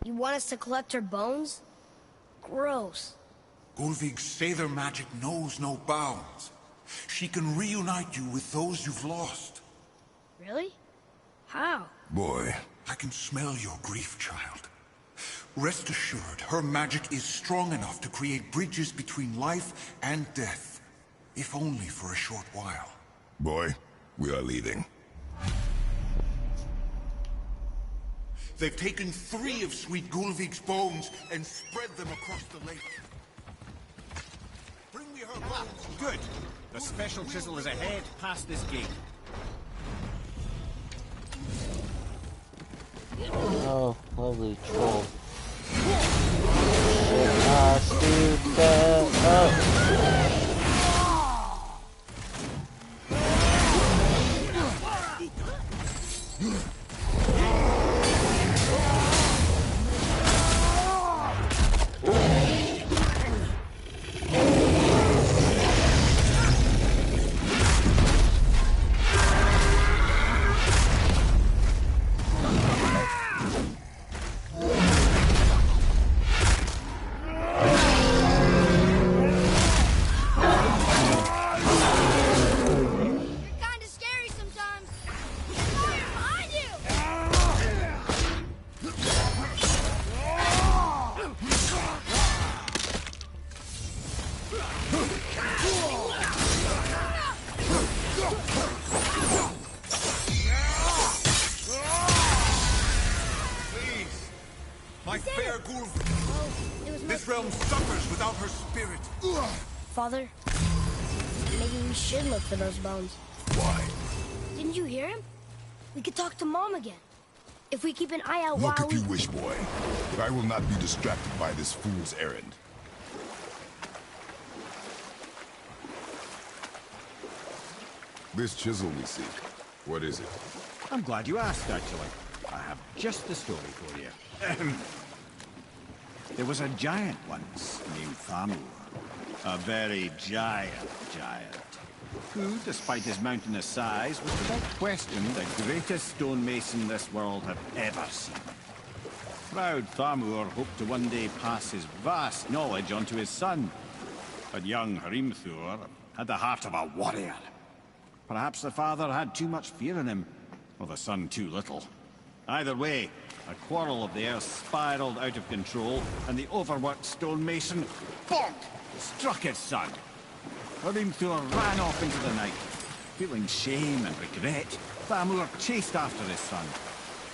You want us to collect her bones? Gross. Gulvig's Sather magic knows no bounds. She can reunite you with those you've lost. Really? How? Boy, I can smell your grief, child. Rest assured, her magic is strong enough to create bridges between life and death, if only for a short while. boy, we are leaving. They've taken 3 of Sweet Gulvig's bones and spread them across the lake. Bring me her bones. Good. The special chisel is ahead, past this gate. Oh, lovely troll. Stupid. Oh. without her spirit. Father, maybe we should look for those bones. Why? Didn't you hear him? We could talk to Mom again. If we keep an eye out Look while if you wish, boy. But I will not be distracted by this fool's errand. This chisel we seek, what is it? I'm glad you asked, actually. I have just the story for you. There was a giant once named Thamur. A very giant, who, despite his mountainous size, was without question the greatest stonemason this world had ever seen. Proud Thamur hoped to one day pass his vast knowledge onto his son. But young Hrimthur had the heart of a warrior. Perhaps the father had too much fear in him, or the son too little. Either way, a quarrel of theirs spiraled out of control, and the overworked stonemason, bonk, struck his son. Hrimthur ran off into the night. Feeling shame and regret, Thamur chased after his son.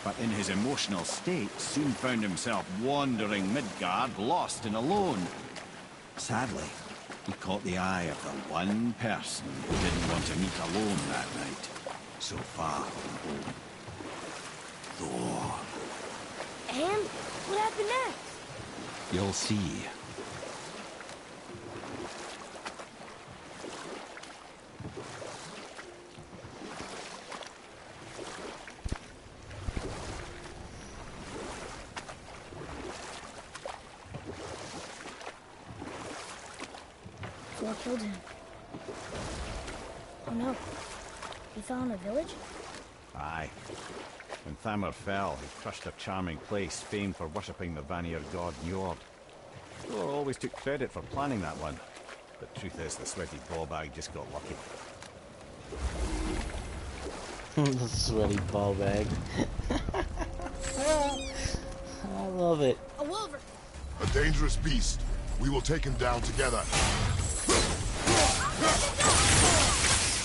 But in his emotional state, soon found himself wandering Midgard, lost and alone. Sadly, he caught the eye of the one person who didn't want to meet alone that night, so far from home. Thor. And what happened next? You'll see. Thor killed him. Oh no. He fell in a village? Aye. When Thamur fell, he crushed a charming place famed for worshipping the Vanir god Njord. Thor always took credit for planning that one. But truth is, the sweaty ballbag just got lucky. The sweaty ball bag. I love it. A wolver! A dangerous beast. We will take him down together.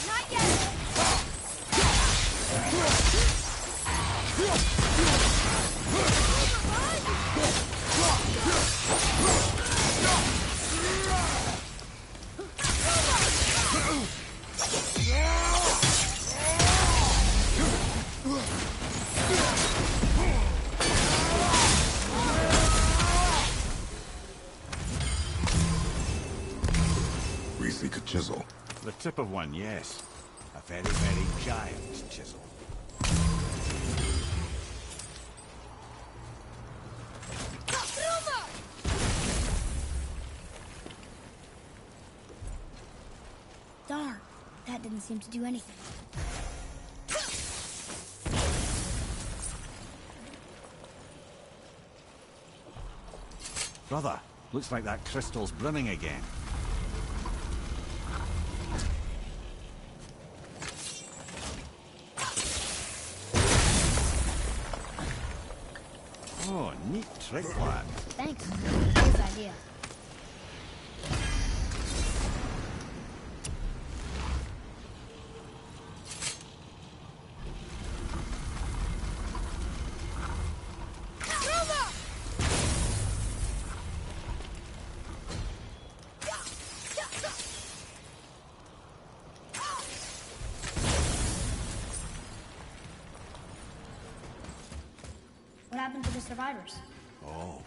Not yet! We seek a chisel. The tip of one, yes. A very, very giant chisel. Darn, that didn't seem to do anything. Brother, looks like that crystal's brimming again. Oh, neat trick, lad. Thanks. Good idea. What happened to the survivors? Oh,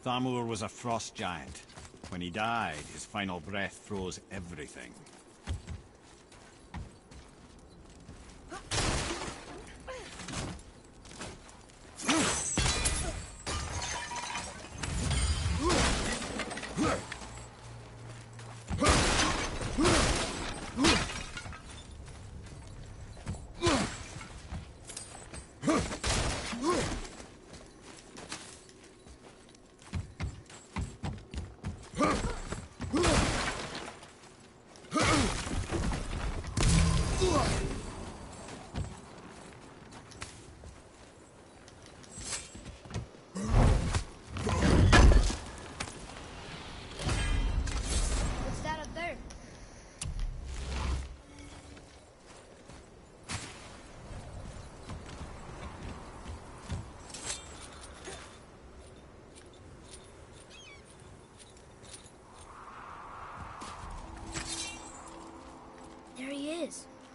Thamur was a frost giant. When he died, his final breath froze everything.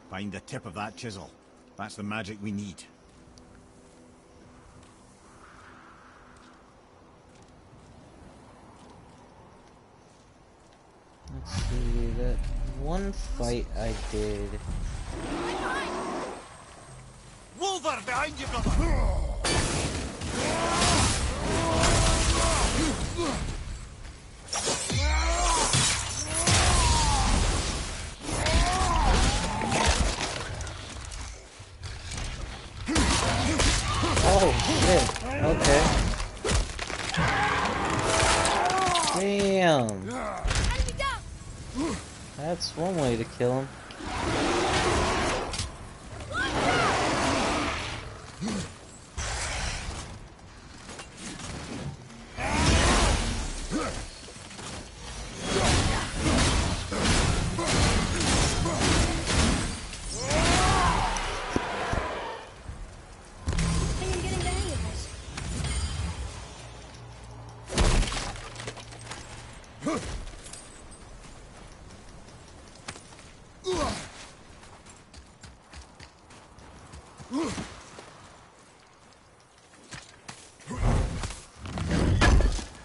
Find the tip of that chisel. That's the magic we need. Let's see, that one fight I did. Wolver behind you, brother! Oh shit, okay. Damn. That's one way to kill him.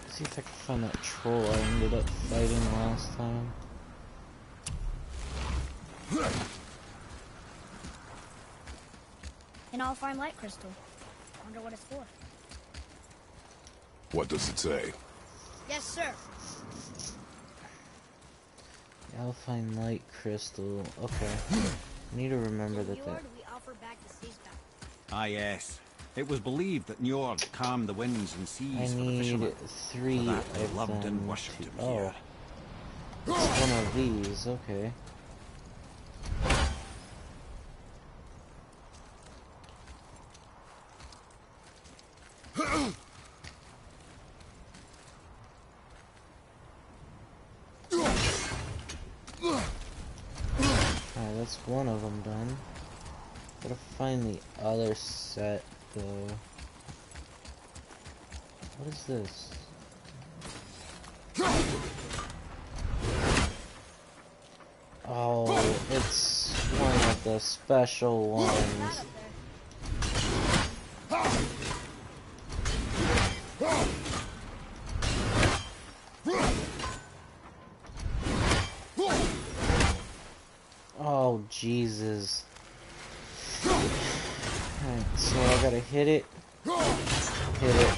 See if I can find that troll I ended up fighting last time. An all-fine light crystal. Wonder what it's for. What does it say? Yes, sir. Alpine light crystal. Okay. I need to remember that. We offer back the seas back. Ah, yes. It was believed that Njord calmed the winds and seas I for the need fishermen. 3 For that, they of loved them. and worshipped him Oh, here. it's one of these. Okay. Alright, that's one of them done. Gotta find the other set, though. What is this? Oh, it's one of the special ones. Oh, Jesus. Alright, so I gotta hit it. Hit it.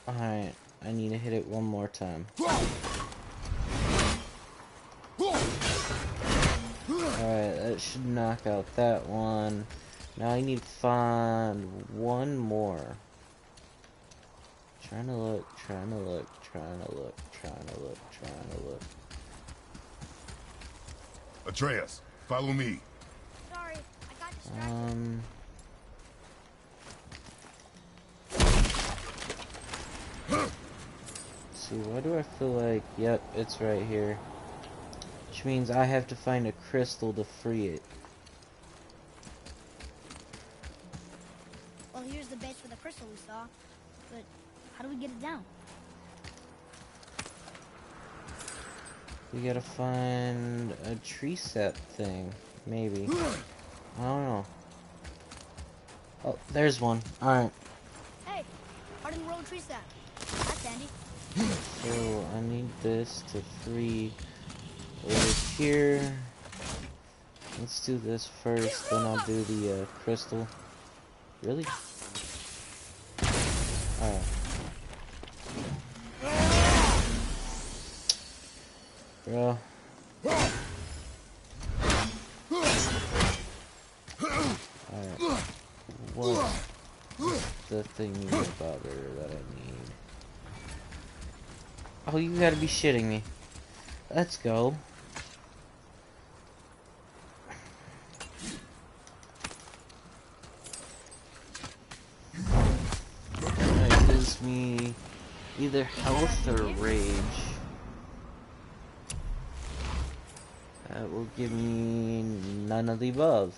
Alright, I need to hit it one more time. Alright, that should knock out that one. Now I need to find one more. Trying to look, trying to look, trying to look, trying to look, trying to look. Atreus, follow me. Sorry, I got distracted. See, why do I feel like, yep, it's right here. Which means I have to find a crystal to free it. Well, here's the base for the crystal we saw. But how do we get it down? We gotta find a tree set thing, maybe. I don't know. Oh, there's one. Alright. Hey, hardened road tree sap. That's handy. So I need this to free over here. Let's do this first, then I'll do the crystal. Really? Alright. Bro. Alright. What's the thing about her that I need? Oh, you gotta be shitting me. Let's go. That gives me either health or rage. That will give me none of the above.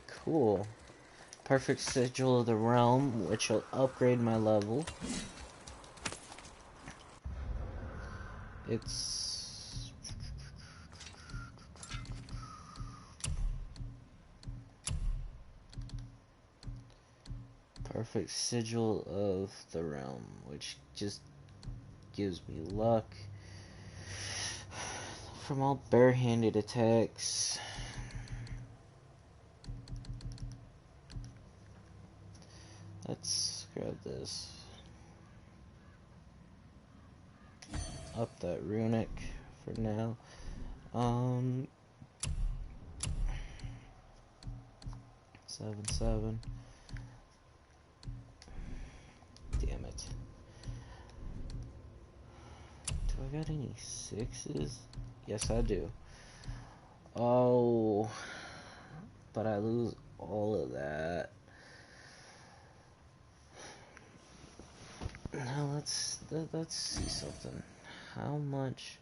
Cool. Perfect Sigil of the Realm, which will upgrade my level. It's perfect sigil of the realm, which just gives me luck from all barehanded attacks. Let's grab this. Up that runic for now. 7/7. Damn it. Do I got any 6s? Yes, I do. Oh, but I lose all of that. Now let's see something. How much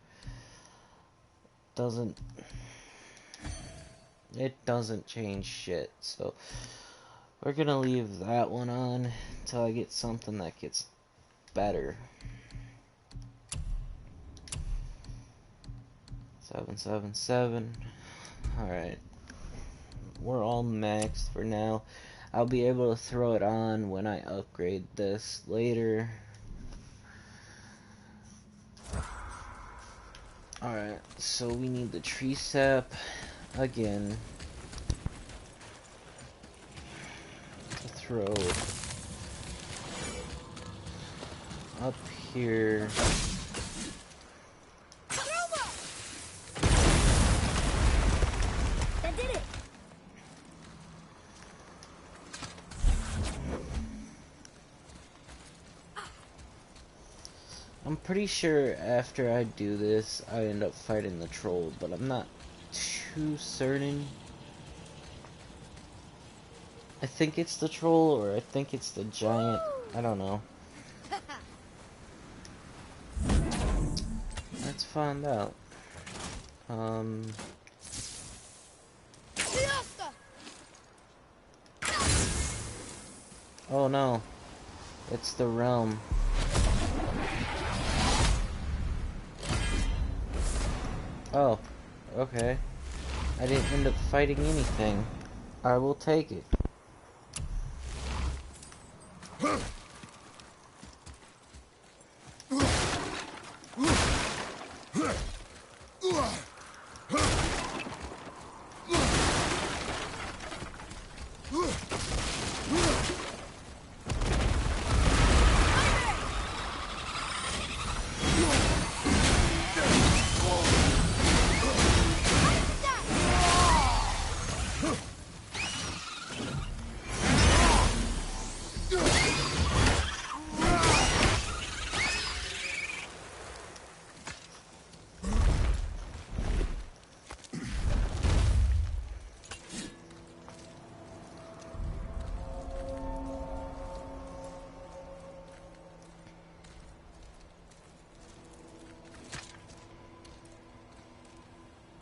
doesn't it doesn't change shit, so we're gonna leave that one on until I get something that gets better. 7/7/7. Alright. We're all maxed for now. I'll be able to throw it on when I upgrade this later. Alright, so we need the tree sap again to throw up here. That did it. I'm pretty sure after I do this, I end up fighting the troll, but I'm not too certain. I think it's the troll, or I think it's the giant. I don't know. Let's find out. Oh no. It's the realm. Oh, okay. I didn't end up fighting anything. I will take it.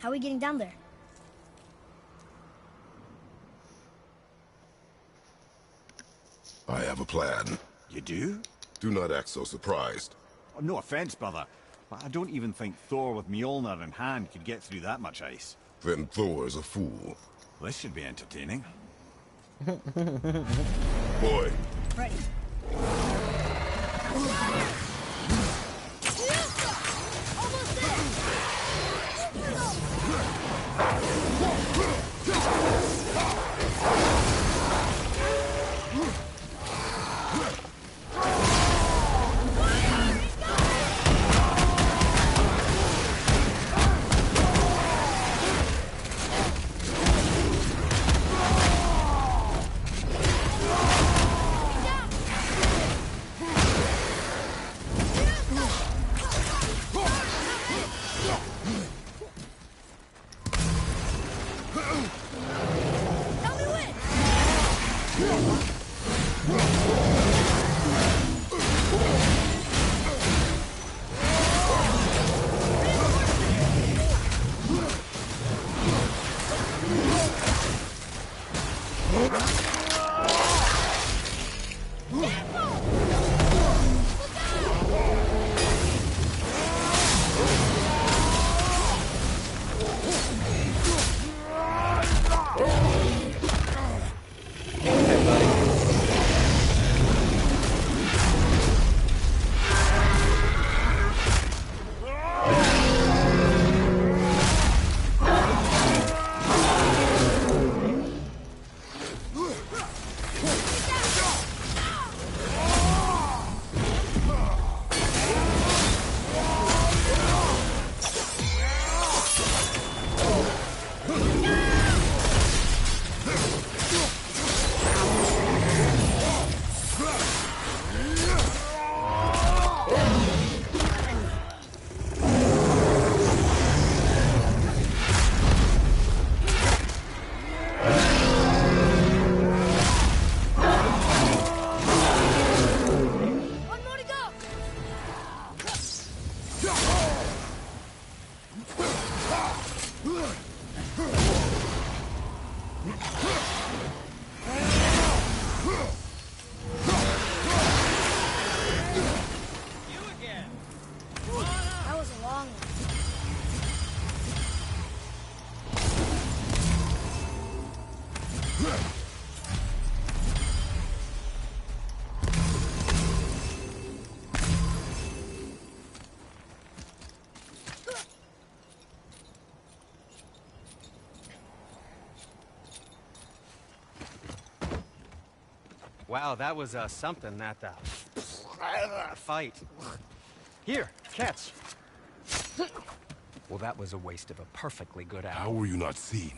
How are we getting down there? I have a plan. You do? Do not act so surprised. Oh, no offense, brother, but I don't even think Thor with Mjolnir in hand could get through that much ice. Then Thor's a fool. This should be entertaining. Boy. Ready. Wow, that was something, that fight. Here, catch. Well, that was a waste of a perfectly good apple. How were you not seen?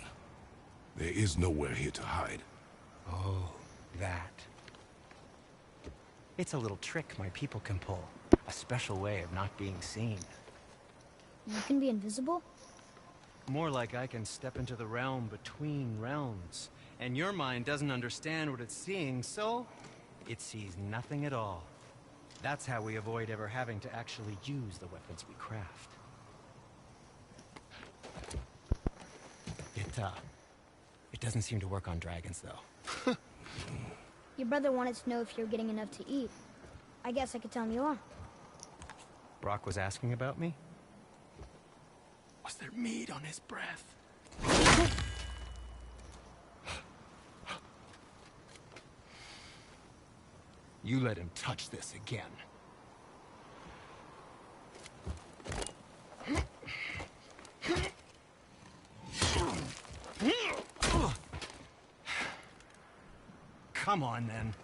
There is nowhere here to hide. Oh, that. It's a little trick my people can pull. A special way of not being seen. You can be invisible? More like I can step into the realm between realms. And your mind doesn't understand what it's seeing, so it sees nothing at all. That's how we avoid ever having to actually use the weapons we craft. It doesn't seem to work on dragons, though. Your brother wanted to know if you're getting enough to eat. I guess I could tell him you are. Brock was asking about me? Was there meat on his breath? You let him touch this again. Come on, then.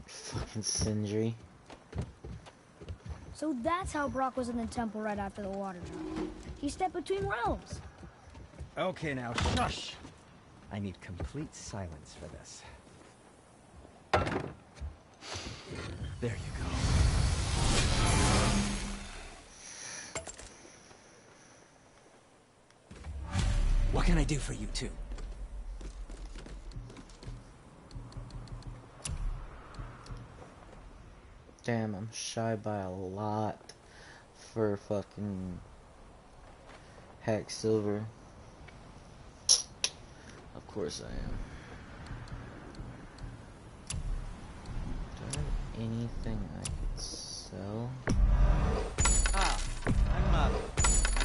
Fucking Sindri. So that's how Brock was in the temple right after the water drop. He stepped between realms. Okay, now, shush! I need complete silence for this. There you go. What can I do for you two? Damn, I'm shy by a lot for fucking Hack Silver. Of course I am. Do I have anything I could sell? I'm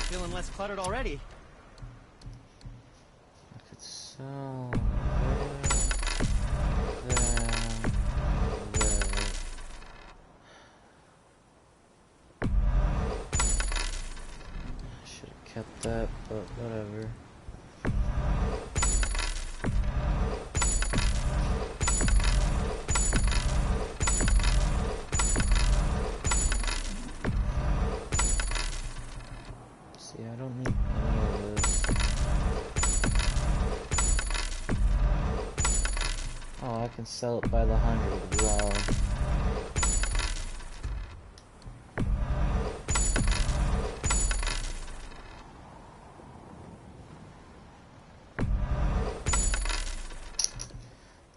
feeling less cluttered already. I could sell should have kept that, but whatever. See, I don't need any of this. Oh, I can sell it by the 100. Wow.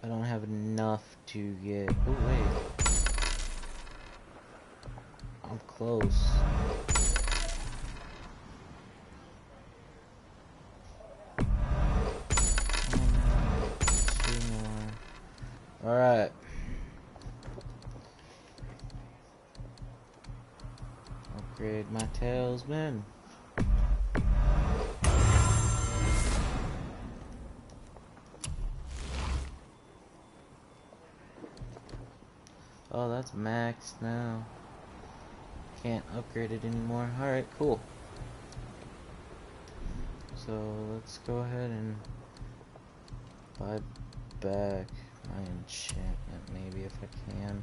I don't have enough to get. Oh wait, I'm close. Two more. All right. Upgrade my talisman. Oh, that's maxed now. Can't upgrade it anymore. Alright, cool. So, let's go ahead and buy back my enchantment, maybe, if I can.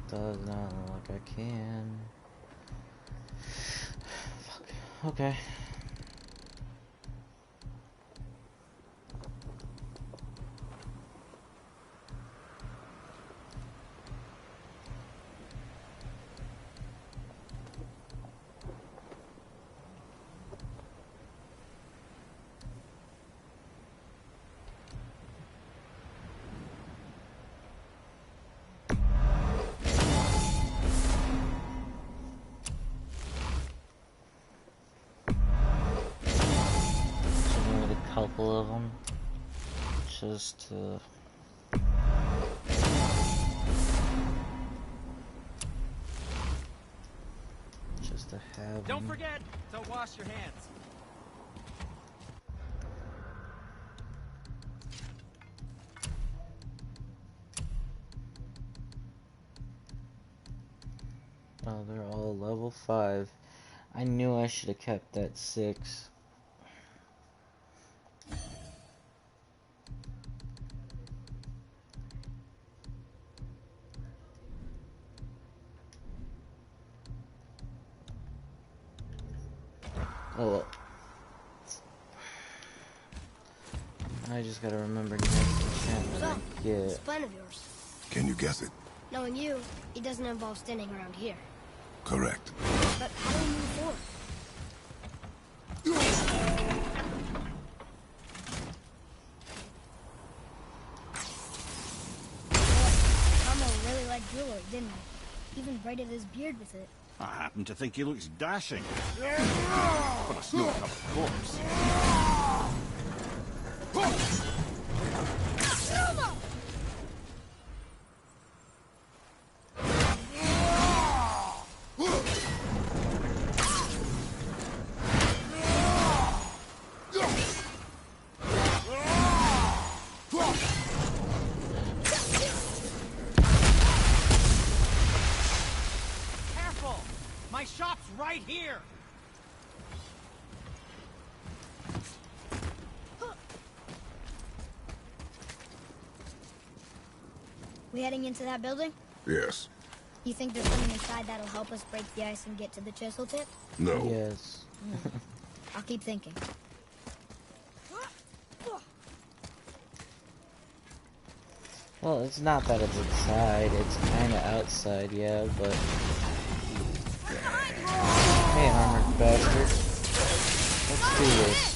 Does not look like I can. Fuck. Okay. Couple of them just to have Don't them. forget to wash your hands. Oh, they're all level 5. I knew I should have kept that 6. Oh, I just gotta remember the next enchantment So, I this get. plan of yours. Can you guess it? Knowing you, it doesn't involve standing around here. Correct. But how do we move forward? Carmel really liked jewelry, didn't he? Even braided his beard with it. I happen to think he looks dashing. For a snow-covered corpse. Careful! My shop's right here! We heading into that building? Yes. You think there's something inside that'll help us break the ice and get to the chisel tip? No. Yes. I'll keep thinking. Well, it's not that it's inside, it's kinda outside, yeah, but... Hey, armored bastard. Let's do this.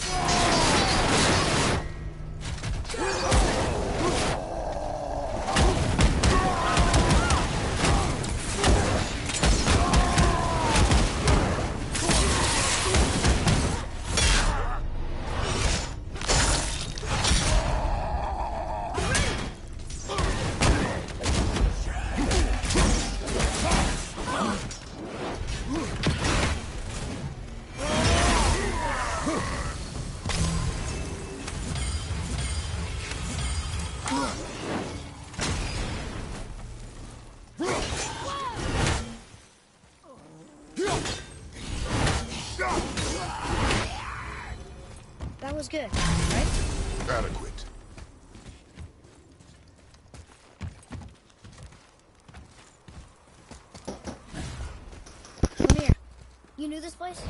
That was good, right? Adequate. Come here. You knew this place?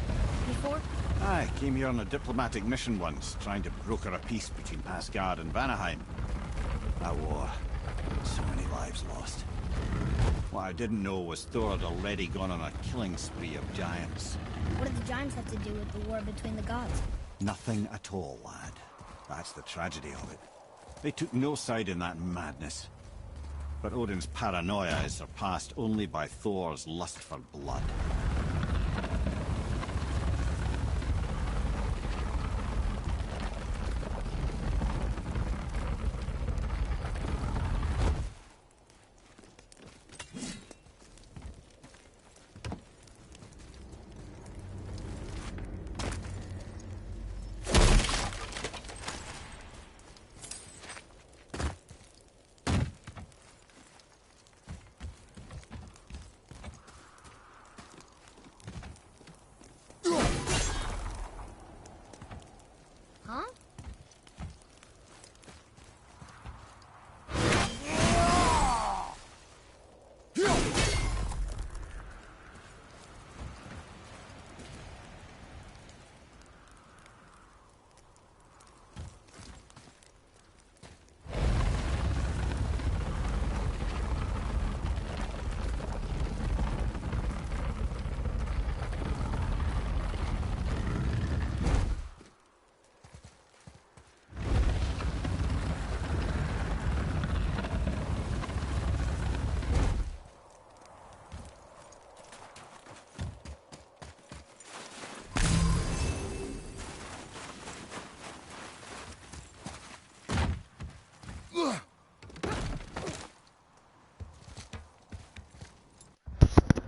Before? I came here on a diplomatic mission once, trying to broker a peace between Asgard and Vanaheim. That war. So many lives lost. What I didn't know was Thor had already gone on a killing spree of giants. What did the giants have to do with the war between the gods? Nothing at all, lad. That's the tragedy of it. They took no side in that madness. But Odin's paranoia is surpassed only by Thor's lust for blood. Huh?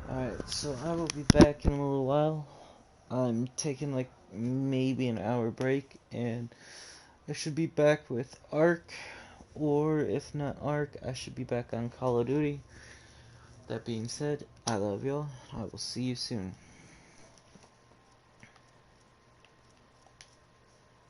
Alright, so I will be back in a little while. I'm taking like maybe an hour break, and I should be back with Ark, or if not Ark, I should be back on Call of Duty. That being said, I love y'all. I will see you soon.